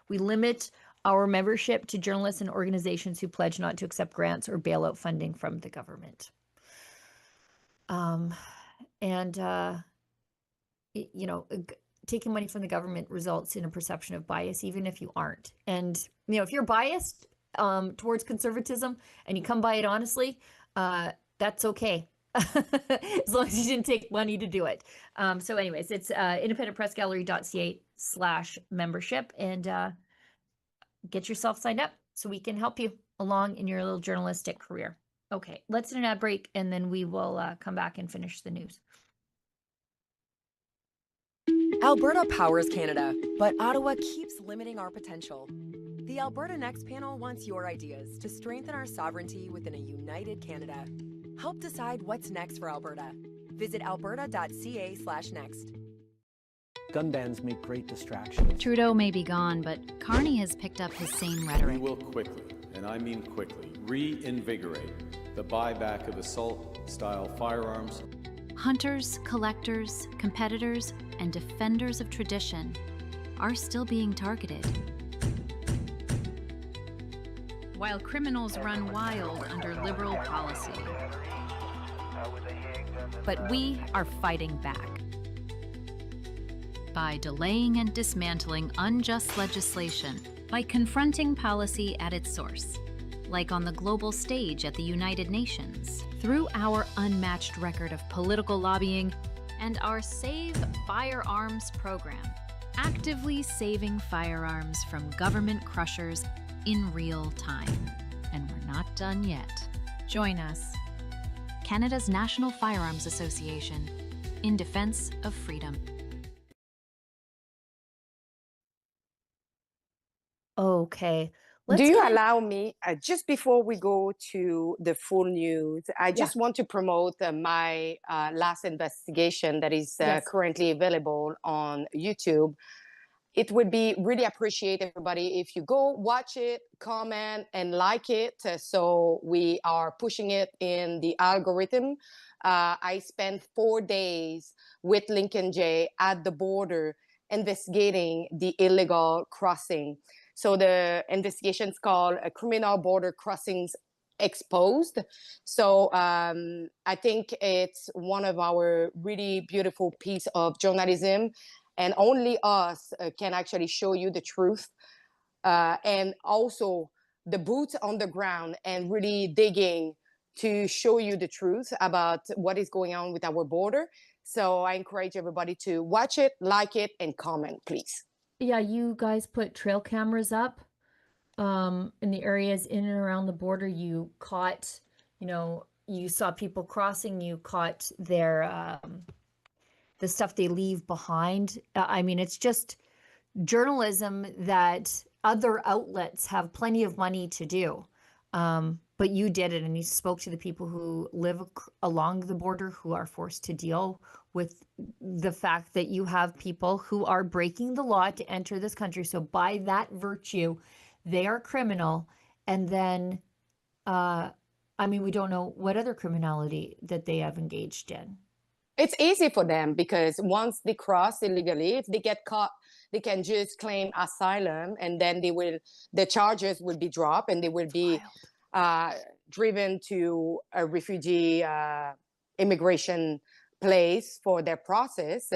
We limit our membership to journalists and organizations who pledge not to accept grants or bailout funding from the government. Taking money from the government results in a perception of bias, even if you aren't. And, if you're biased towards conservatism and you come by it honestly, that's okay. As long as you didn't take money to do it. So anyways, it's independentpressgallery.ca/membership, and get yourself signed up so we can help you along in your little journalistic career. Okay, let's do an ad break, and then we will come back and finish the news. Alberta powers Canada, but Ottawa keeps limiting our potential. The Alberta Next panel wants your ideas to strengthen our sovereignty within a united Canada. Help decide what's next for Alberta. Visit alberta.ca/next. Gun bans make great distractions. Trudeau may be gone, but Carney has picked up his same rhetoric. We will quickly, and I mean quickly, reinvigorate the buyback of assault-style firearms. Hunters, collectors, competitors, and defenders of tradition are still being targeted. While criminals run wild under Liberal policy. But we are fighting back. By delaying and dismantling unjust legislation, by confronting policy at its source, like on the global stage at the United Nations, through our unmatched record of political lobbying and our Save Firearms program, actively saving firearms from government crushers in real time. and we're not done yet. Join us, Canada's National Firearms Association, in defense of freedom. Okay. Do you get allow me, just before we go to the full news, I just want to promote my last investigation that is Yes. currently available on YouTube. It would be really appreciate everybody if you go watch it, comment, and like it. So we are pushing it in the algorithm. I spent 4 days with Lincoln J at the border investigating the illegal crossing. So the investigation is called Criminal Border Crossings Exposed. So I think it's one of our really beautiful piece of journalism, and only us can actually show you the truth, and also the boots on the ground and really digging to show you the truth about what is going on with our border. So I encourage everybody to watch it, like it, and comment, please. Yeah, you guys put trail cameras up in the areas in and around the border. You caught, you saw people crossing, you caught their the stuff they leave behind. I mean, it's just journalism that other outlets have plenty of money to do. But you did it, and you spoke to the people who live along the border, who are forced to deal with the fact that you have people who are breaking the law to enter this country. So by that virtue, they are criminal. And then, I mean, we don't know what other criminality that they have engaged in. It's easy for them because once they cross illegally, if they get caught, they can just claim asylum, and then the charges will be dropped, and they will be driven to a refugee immigration place for their process.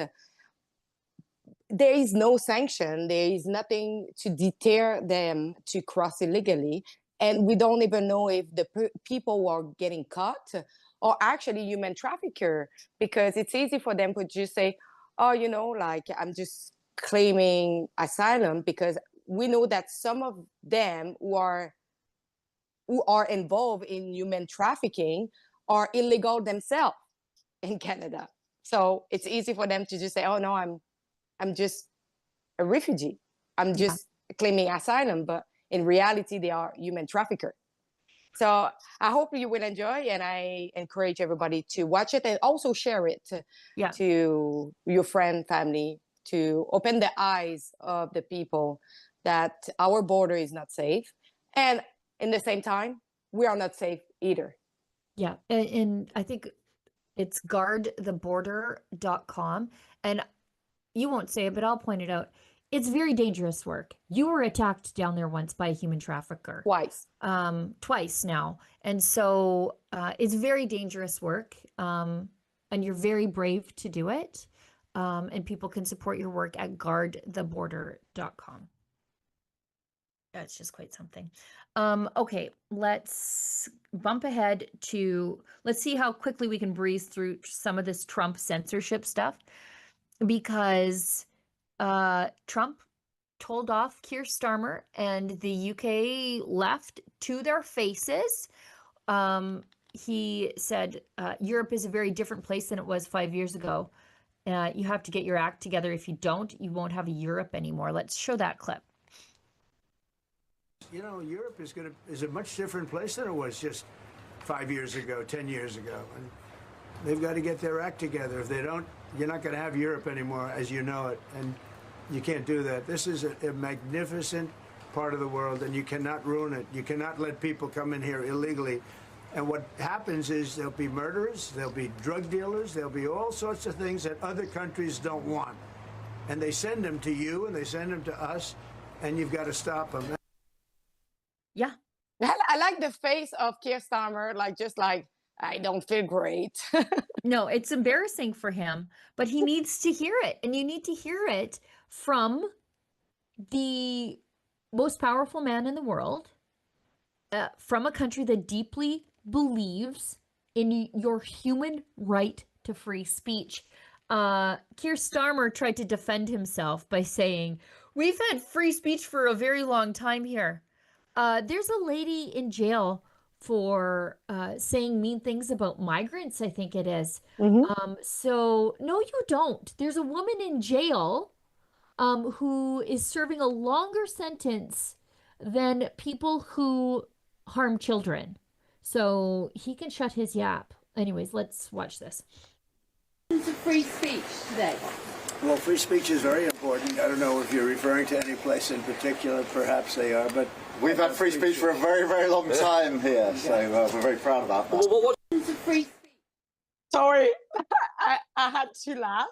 There is no sanction. There is nothing to deter them to cross illegally. And we don't even know if the people who are getting caught are actually human trafficker, because it's easy for them to just say, oh, like, I'm just claiming asylum, because we know that some of them who are involved in human trafficking are illegal themselves in Canada. So it's easy for them to just say, oh no, I'm just a refugee. I'm just claiming asylum, but in reality, they are human trafficker. So I hope you will enjoy, and I encourage everybody to watch it and also share it to your friend, family, to open the eyes of the people that our border is not safe. And in the same time, we are not safe either. Yeah. And I think it's guardtheborder.com. And you won't say it, but I'll point it out. It's very dangerous work. You were attacked down there once by a human trafficker. Twice now. And so it's very dangerous work. And you're very brave to do it. And people can support your work at guardtheborder.com. That's just quite something. Okay, let's bump ahead to, let's see how quickly we can breeze through some of this Trump censorship stuff, because Trump told off Keir Starmer, and the UK left to their faces. He said, Europe is a very different place than it was 5 years ago. You have to get your act together. If you don't, you won't have a Europe anymore. Let's show that clip. Europe is a much different place than it was just 5 years ago, 10 years ago. And they've got to get their act together. If they don't, you're not going to have Europe anymore as you know it. And you can't do that. This is a magnificent part of the world, and you cannot ruin it. You cannot let people come in here illegally. And what happens is there'll be murderers, there'll be drug dealers, there'll be all sorts of things that other countries don't want. And they send them to you, and they send them to us, and you've got to stop them. Yeah. I like the face of Keir Starmer, I don't feel great. No, it's embarrassing for him, but he needs to hear it. And you need to hear it from the most powerful man in the world, from a country that deeply believes in your human right to free speech. Keir Starmer tried to defend himself by saying, we've had free speech for a very long time here. There's a lady in jail for saying mean things about migrants, I think it is. So no, you don't. There's a woman in jail who is serving a longer sentence than people who harm children. So he can shut his yap. Anyways, let's watch this. Free speech today. Well, free speech is very important. I don't know if you're referring to any place in particular. Perhaps they are, but we've had free speech for a very, very long time here, so we're very proud of that. Free speech. Sorry, I had to laugh.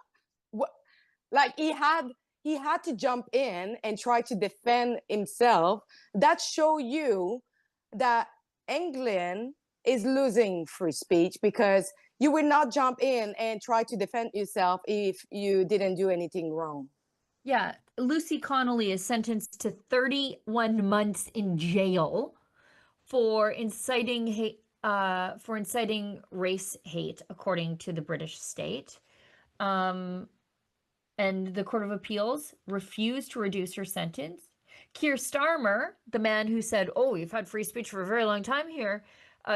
Like he had to jump in and try to defend himself. That show you that England is losing free speech, because you will not jump in and try to defend yourself if you didn't do anything wrong. Yeah, Lucy Connolly is sentenced to 31 months in jail for inciting hate, for inciting race hate, according to the British state. And the Court of Appeals refused to reduce her sentence. Keir Starmer, the man who said, "Oh, we've had free speech for a very long time here,"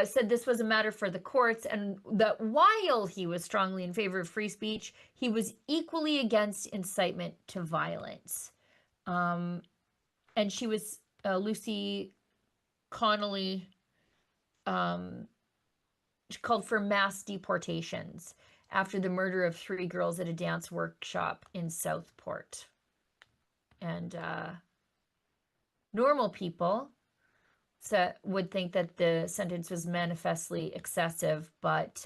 said this was a matter for the courts, and that while he was strongly in favor of free speech, he was equally against incitement to violence. And she was, Lucy Connolly, she called for mass deportations after the murder of 3 girls at a dance workshop in Southport. And normal people would think that the sentence was manifestly excessive, but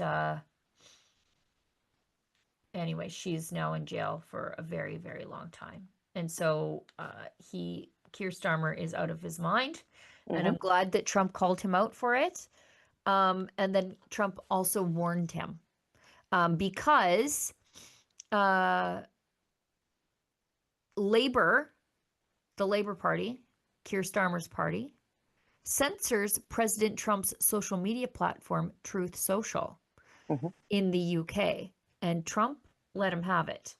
anyway, she's now in jail for a very, very long time. And so Keir Starmer is out of his mind, and I'm glad that Trump called him out for it. And then Trump also warned him because Labor, the Labor Party, Keir Starmer's party, censors President Trump's social media platform, Truth Social, in the UK, and Trump let him have it.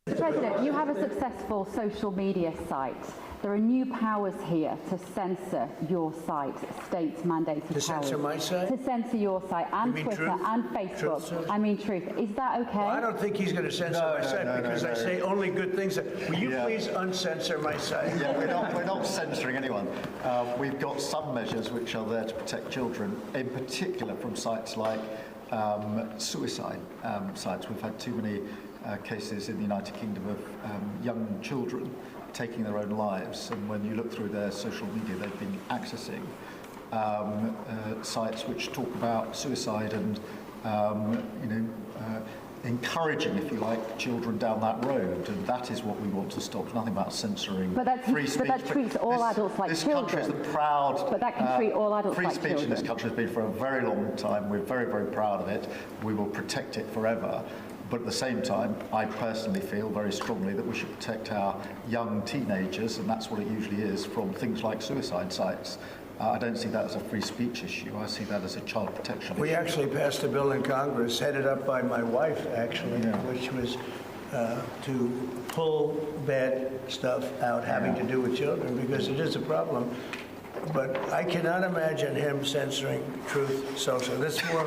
Mr. President, you have a successful social media site. There are new powers here to censor your site, states mandated powers. To censor my site? To censor your site and Twitter Truth? and Facebook. Truth? I mean Truth. Is that okay? Well, I don't think he's going to censor my site because I say only good things. Will you please uncensor my site? Yeah, we're not censoring anyone. We've got some measures which are there to protect children, in particular from sites like suicide sites. We've had too many cases in the United Kingdom of young children taking their own lives, and when you look through their social media, they've been accessing sites which talk about suicide and encouraging, if you like, children down that road, and that is what we want to stop. There's nothing about censoring free speech. But that treats all adults like children. This country is the proud. But that can treat all adults like children. Free speech in this country has been for a very long time. We're very, very proud of it. We will protect it forever. But at the same time, I personally feel very strongly that we should protect our young teenagers, and that's what it usually is, from things like suicide sites. I don't see that as a free speech issue. I see that as a child protection issue. We actually passed a bill in Congress, headed up by my wife, actually, which was to pull bad stuff out having to do with children, because it is a problem. But I cannot imagine him censoring Truth Social. This is more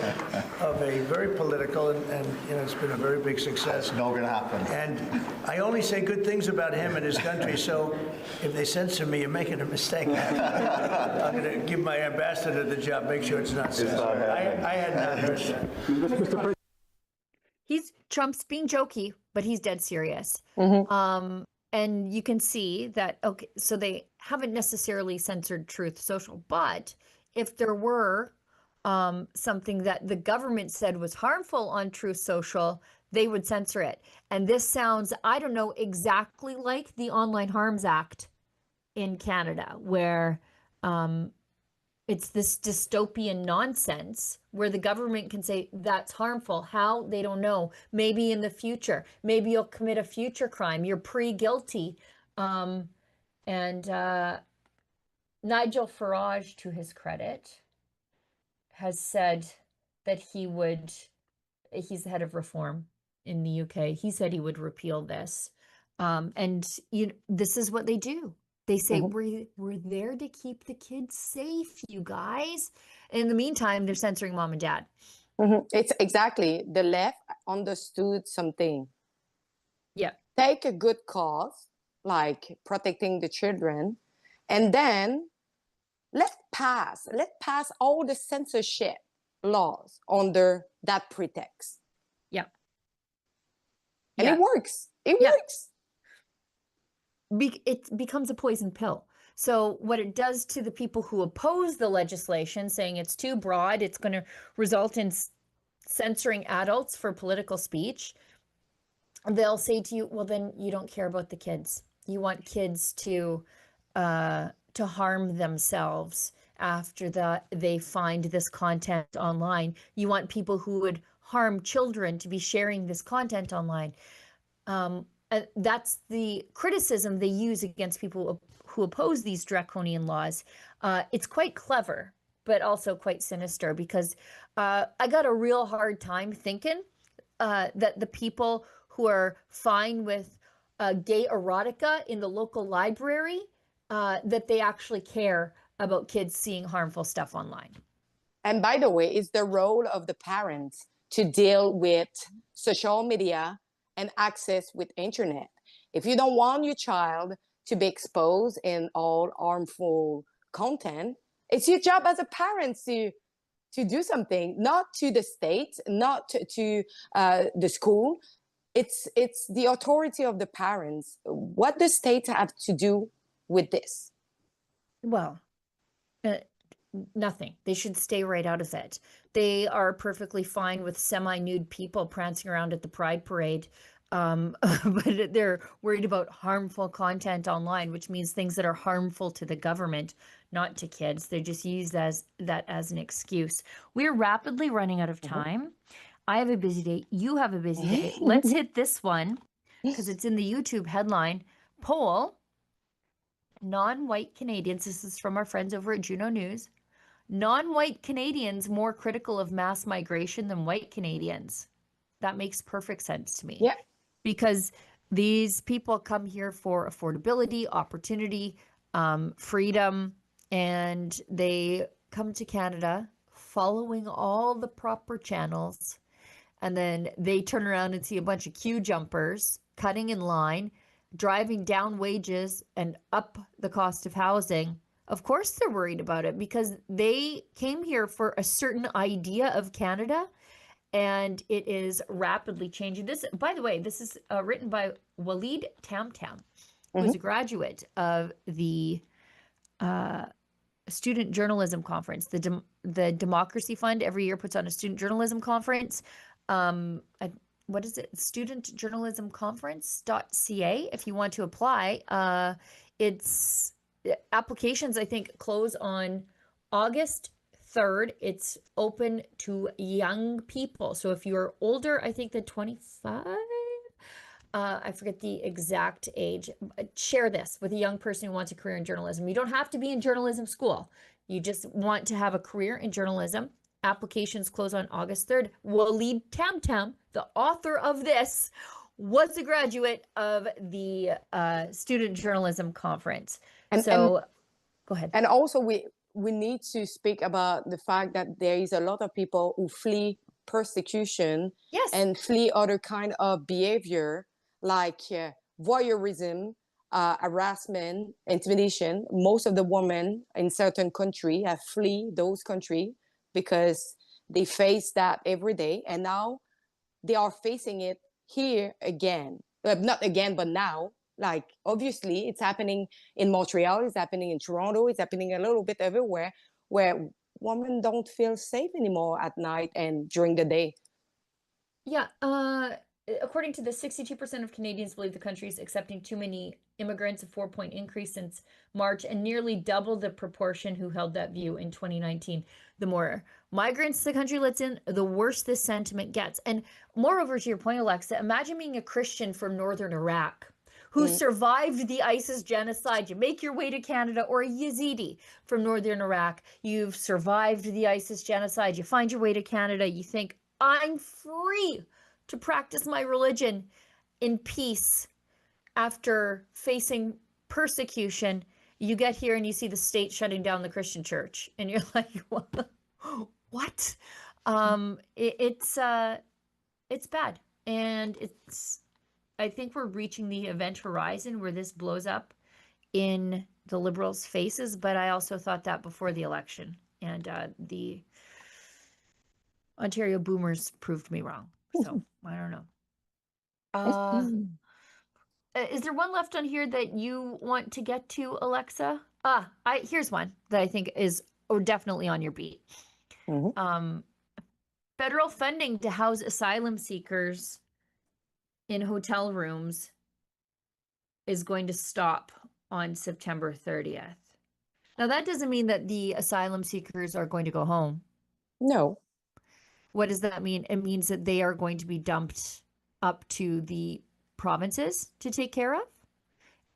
of a very political, and it's been a very big success. It's not going to happen. And I only say good things about him and his country, so if they censor me, you're making a mistake. I'm going to give my ambassador the job, make sure it's not censored. I had not heard that. Trump's being jokey, but he's dead serious. And you can see that, okay, so they haven't necessarily censored Truth Social, but if there were something that the government said was harmful on Truth Social, they would censor it. And this sounds, I don't know, exactly like the Online Harms Act in Canada, where it's this dystopian nonsense where the government can say that's harmful. How? They don't know. Maybe in the future. Maybe you'll commit a future crime. You're pre-guilty. And Nigel Farage, to his credit, has said that he's the head of reform in the UK. He said he would repeal this. And this is what they do. They say, Mhm. we're there to keep the kids safe, you guys. And in the meantime, they're censoring mom and dad. It's exactly, the left understood something. Yeah. Take a good cause, like protecting the children, and then let's pass all the censorship laws under that pretext. Yeah. And Yeah. it works. It Yeah. works. It becomes a poison pill. So what it does to the people who oppose the legislation, saying it's too broad, it's going to result in censoring adults for political speech, they'll say to you, well, then you don't care about the kids. You want kids to harm themselves after they find this content online. You want people who would harm children to be sharing this content online. That's the criticism they use against people who oppose these draconian laws. It's quite clever, but also quite sinister, because I got a real hard time thinking that the people who are fine with gay erotica in the local library, that they actually care about kids seeing harmful stuff online. And by the way, it's the role of the parents to deal with social media and access with internet. If you don't want your child to be exposed in all harmful content, it's your job as a parent to do something, not to the state, not to the school. It's the authority of the parents. What the state have to do with this? Well, nothing. They should stay right out of it. They are perfectly fine with semi-nude people prancing around at the Pride Parade, but they're worried about harmful content online, which means things that are harmful to the government, not to kids. They just use that as an excuse. We're rapidly running out of time. I have a busy day. You have a busy day. Let's hit this one, because it's in the YouTube headline. Poll: non-white Canadians, this is from our friends over at Juno News, non-white Canadians more critical of mass migration than white Canadians. That makes perfect sense to me. Yeah. Because these people come here for affordability, opportunity, freedom, and they come to Canada following all the proper channels. And then they turn around and see a bunch of queue jumpers cutting in line, driving down wages and up the cost of housing. Of course they're worried about it, because they came here for a certain idea of Canada, and it is rapidly changing. This, by the way, this is written by Walid Tamtam, who is a graduate of the Student Journalism Conference. The Democracy Fund every year puts on a student journalism conference. What is it? studentjournalismconference.ca if you want to apply. It's applications, I think, close on August 3rd. It's open to young people. So if you're older, I think than 25, I forget the exact age, share this with a young person who wants a career in journalism. You don't have to be in journalism school. You just want to have a career in journalism. Applications close on August 3rd. Walid Tamtam, the author of this, was a graduate of the Student Journalism Conference. Go ahead. And also we need to speak about the fact that there is a lot of people who flee persecution and flee other kind of behavior, like voyeurism, harassment, intimidation. Most of the women in certain countries have flee those countries because they face that every day, and now they are facing it here again. Not again, but now. Like, obviously, it's happening in Montreal, it's happening in Toronto, it's happening a little bit everywhere, where women don't feel safe anymore at night and during the day. Yeah, according to the 62% of Canadians believe the country is accepting too many immigrants, a 4-point increase since March, and nearly double the proportion who held that view in 2019. The more migrants the country lets in, the worse this sentiment gets. And moreover, to your point, Alexa, imagine being a Christian from northern Iraq who survived the ISIS genocide. You make your way to Canada, or a Yazidi from northern Iraq. You've survived the ISIS genocide. You find your way to Canada. You think, I'm free to practice my religion in peace. after facing persecution, you get here and you see the state shutting down the Christian church, and you're like, what? It's bad, and I think we're reaching the event horizon where this blows up in the Liberals' faces. But I also thought that before the election, and the Ontario boomers proved me wrong. So I don't know. Is there one left on here that you want to get to, Alexa? Here's one that I think is definitely on your beat. Federal funding to house asylum seekers in hotel rooms is going to stop on September 30th. Now, that doesn't mean that the asylum seekers are going to go home. No. What does that mean? It means that they are going to be dumped up to the provinces to take care of,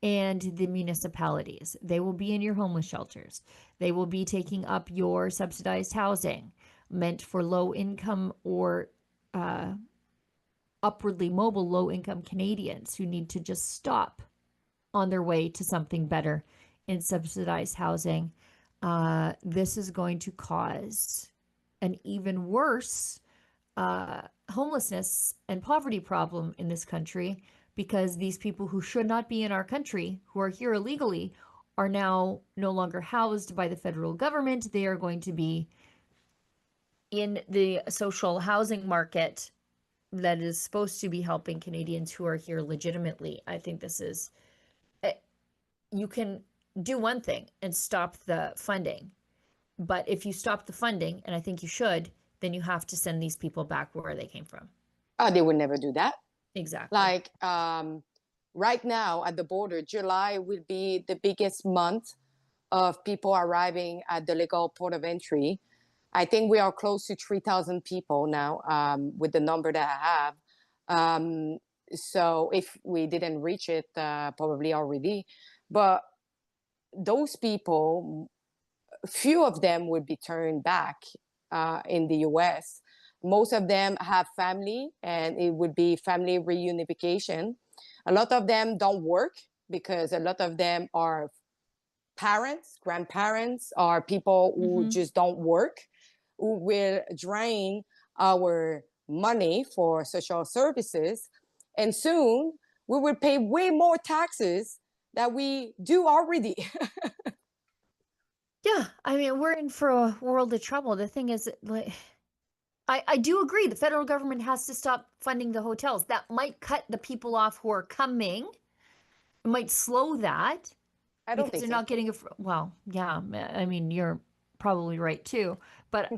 and the municipalities. They will be in your homeless shelters. They will be taking up your subsidized housing meant for low income or upwardly mobile low income Canadians who need to just stop on their way to something better in subsidized housing. This is going to cause an even worse homelessness and poverty problem in this country, because these people who should not be in our country, who are here illegally, are now no longer housed by the federal government. They are going to be in the social housing market that is supposed to be helping Canadians who are here legitimately. I think this is, you can do one thing and stop the funding, but if you stop the funding, and I think you should, then you have to send these people back where they came from. They would never do that. Exactly. Like right now at the border, July will be the biggest month of people arriving at the legal port of entry. I think we are close to 3,000 people now with the number that I have. So if we didn't reach it, probably already. But those people, few of them would be turned back in the US. Most of them have family, and it would be family reunification. A lot of them don't work because a lot of them are parents, grandparents, or people who just don't work, who will drain our money for social services. And soon we will pay way more taxes than we do already. Yeah, I mean, we're in for a world of trouble. The thing is, like, I do agree the federal government has to stop funding the hotels. That might cut the people off who are coming. It might slow that. I don't because think they're so. not getting well, yeah, I mean, you're probably right too. But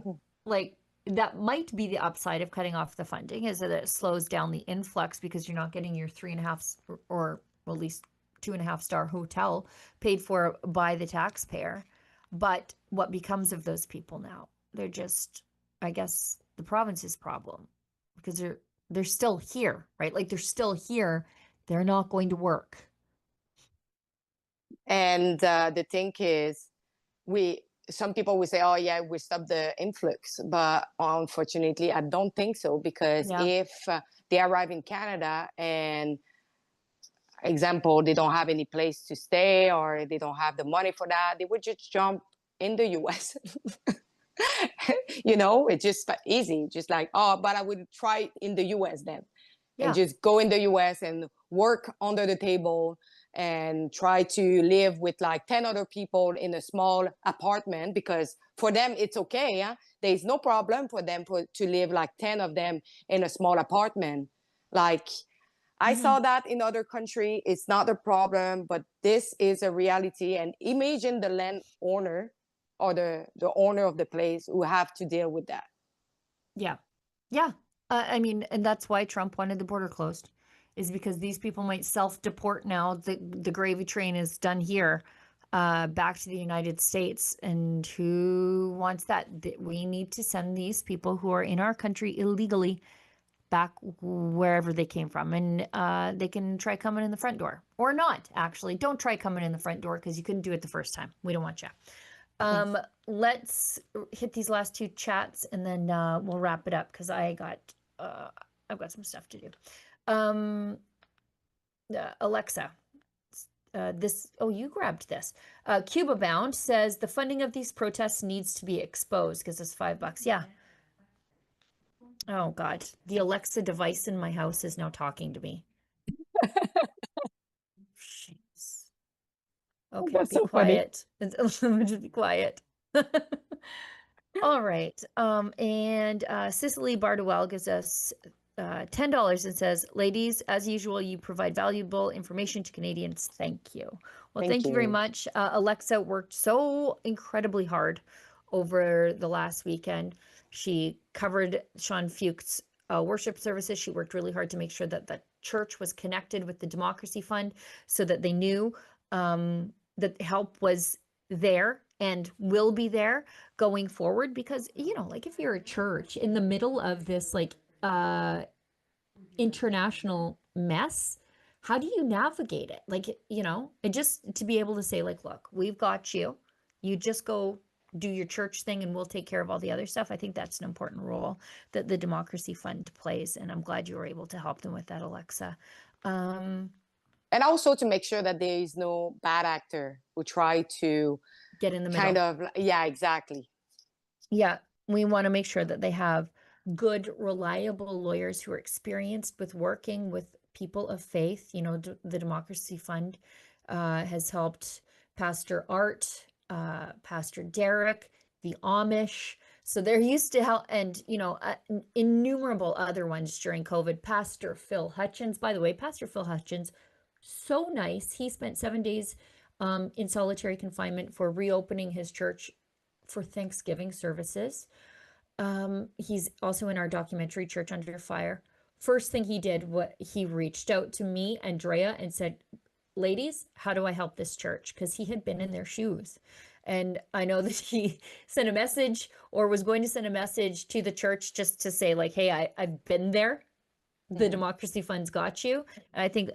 like, that might be the upside of cutting off the funding, is that it slows down the influx because you're not getting your 3.5 or at least 2.5-star hotel paid for by the taxpayer. But what becomes of those people now? They're just, I guess, the province's problem, because they're still here, right? Like, they're still here. They're not going to work. And the thing is, some people will say, oh yeah, we stop the influx, but unfortunately I don't think so, because if they arrive in Canada and, example, they don't have any place to stay or they don't have the money for that, they would just jump in the US. You know, it's just easy, just like, oh, but I would try in the US then. And just go in the US and work under the table and try to live with like 10 other people in a small apartment, because for them it's okay. Yeah? There's no problem for them to live like 10 of them in a small apartment. Like, I saw that in other countries. It's not a problem, but this is a reality. And imagine the landowner or the owner of the place who have to deal with that. Yeah. I mean, and that's why Trump wanted the border closed, is because these people might self-deport now. The gravy train is done here, back to the United States. And who wants that? We need to send these people who are in our country illegally back wherever they came from. And they can try coming in the front door, or not, actually. Don't try coming in the front door, because you couldn't do it the first time. We don't want you. Let's hit these last two chats, and then we'll wrap it up, because I've got some stuff to do. Alexa, you grabbed this. Cuba Bound says the funding of these protests needs to be exposed because it's $5. Yeah. Oh God, the Alexa device in my house is now talking to me. Jeez. Okay, That's be so funny. quiet. Just be quiet. All right. And Cicely Bardwell gives us $10 and says, ladies, as usual, you provide valuable information to Canadians. Thank you. Well, thank you very much. Alexa worked so incredibly hard over the last weekend. She covered Sean Feucht's worship services. She worked really hard to make sure that the church was connected with the Democracy Fund so that they knew that help was there and will be there going forward. Because, like if you're a church in the middle of this international mess, how do you navigate it? And just to be able to say, look, we've got you. You just go do your church thing and we'll take care of all the other stuff. I think that's an important role that the Democracy Fund plays. And I'm glad you were able to help them with that, Alexa. And also to make sure that there is no bad actor who try to get in the middle. Yeah, exactly. Yeah, we want to make sure that they have good, reliable lawyers who are experienced with working with people of faith. The Democracy Fund has helped Pastor Art, Pastor Derek, the Amish. So they're used to help, and innumerable other ones during COVID. Pastor Phil Hutchins, by the way, Pastor Phil Hutchins, so nice. He spent 7 days in solitary confinement for reopening his church for Thanksgiving services. He's also in our documentary Church Under Fire. First thing he did, he reached out to me, Andrea, and said, ladies, how do I help this church? Because he had been in their shoes. And I know that he sent a message or was going to send a message to the church just to say, hey, I've been there. The Democracy Fund's got you. And I think,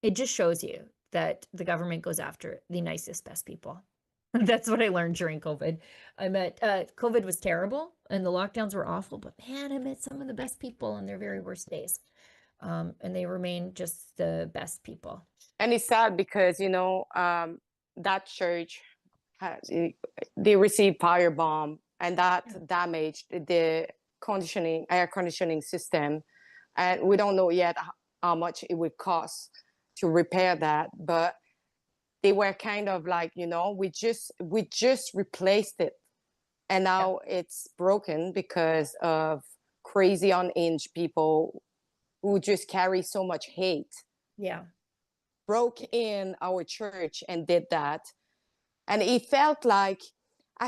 it just shows you that the government goes after the nicest, best people. That's what I learned during COVID. COVID was terrible and the lockdowns were awful, but man, I met some of the best people on their very worst days. And they remain just the best people. And it's sad because, that church, they received firebomb and that damaged the air conditioning system. And we don't know yet how much it would cost to repair that. But they were kind of we just replaced it. And now it's broken because of crazy unhinged people who just carry so much hate. Yeah. Broke in our church and did that. And it felt I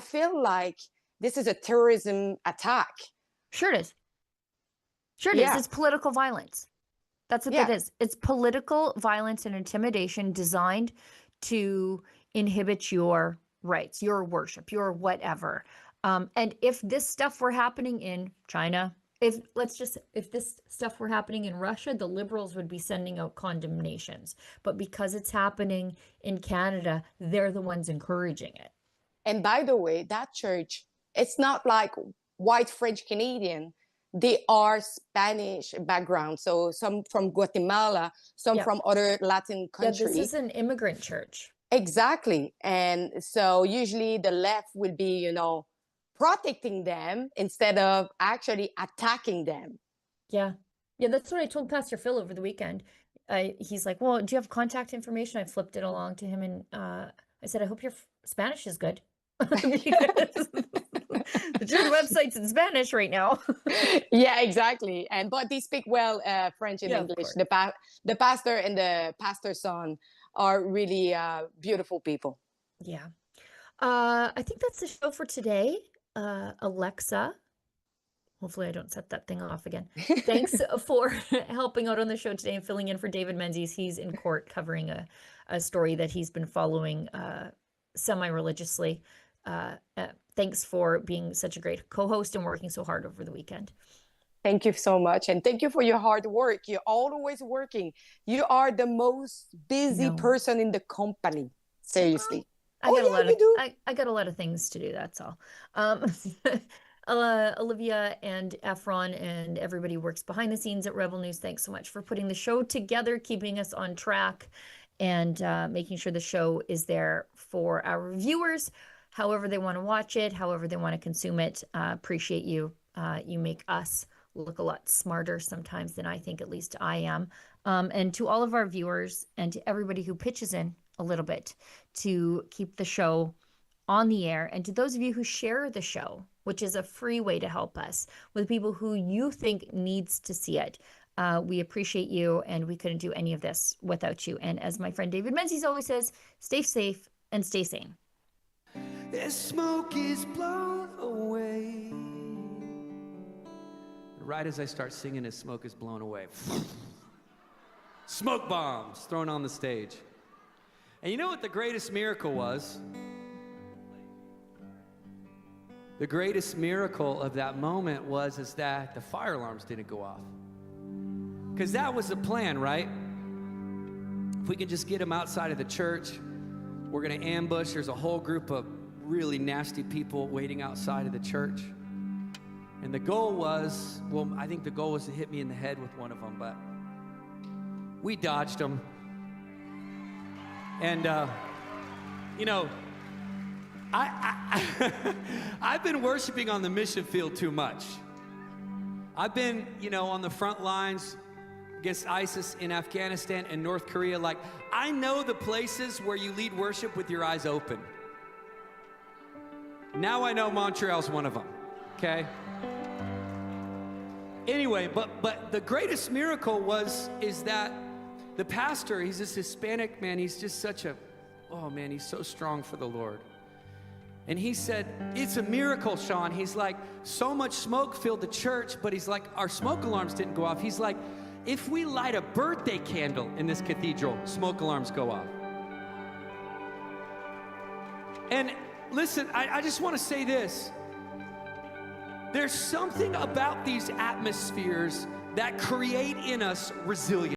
feel like this is a terrorism attack. Sure it is. Sure it is. It's political violence. That's what that is. It's political violence and intimidation designed to inhibit your rights, your worship, your whatever. And if this stuff were happening in China, if this stuff were happening in Russia, the Liberals would be sending out condemnations. But because it's happening in Canada, they're the ones encouraging it. And by the way, that church, it's not like white French Canadian. They are Spanish background. So some from Guatemala, some from other Latin countries. Yeah, this is an immigrant church. Exactly. And so usually the left will be, protecting them instead of actually attacking them. Yeah. Yeah, that's what I told Pastor Phil over the weekend. He's like, well, do you have contact information? I flipped it along to him and I said, I hope your Spanish is good. The church website's in Spanish right now. Yeah, exactly. But they speak well French and English. The pastor and the pastor's son are really beautiful people. Yeah. I think that's the show for today. Alexa, hopefully I don't set that thing off again. Thanks for helping out on the show today and filling in for David Menzies. He's in court covering a story that he's been following semi-religiously. Thanks for being such a great co-host and working so hard over the weekend. Thank you so much. And thank you for your hard work. You're always working. You are the most busy person in the company. Seriously. I got a lot of things to do. That's all. Olivia and Efron and everybody who works behind the scenes at Rebel News, thanks so much for putting the show together, keeping us on track, and making sure the show is there for our viewers, however they want to watch it, however they want to consume it. Appreciate you. You make us look a lot smarter sometimes than I think, at least I am. And to all of our viewers and to everybody who pitches in a little bit to keep the show on the air, and to those of you who share the show, which is a free way to help us, with people who you think needs to see it. We appreciate you, and we couldn't do any of this without you. And as my friend David Menzies always says, stay safe and stay sane. As smoke is blown away. Right as I start singing, as smoke is blown away. Smoke bombs thrown on the stage. And you know what the greatest miracle was? The greatest miracle of that moment is that the fire alarms didn't go off. Because that was the plan, right? If we can just get them outside of the church, we're going to ambush. There's a whole group of really nasty people waiting outside of the church. And the goal was, well, I think the goal was to hit me in the head with one of them, but we dodged them. And, you know, I've been worshiping on the mission field too much. I've been, you know, on the front lines against ISIS in Afghanistan and North Korea. Like, I know the places where you lead worship with your eyes open. Now I know Montreal's one of them, okay? Anyway, but the greatest miracle is that the pastor, he's this Hispanic man, he's just such a, oh man, he's so strong for the Lord. And he said, it's a miracle, Sean. He's like, so much smoke filled the church, but he's like, our smoke alarms didn't go off. He's like, if we light a birthday candle in this cathedral, smoke alarms go off. And listen, I just want to say this. There's something about these atmospheres that create in us resilience.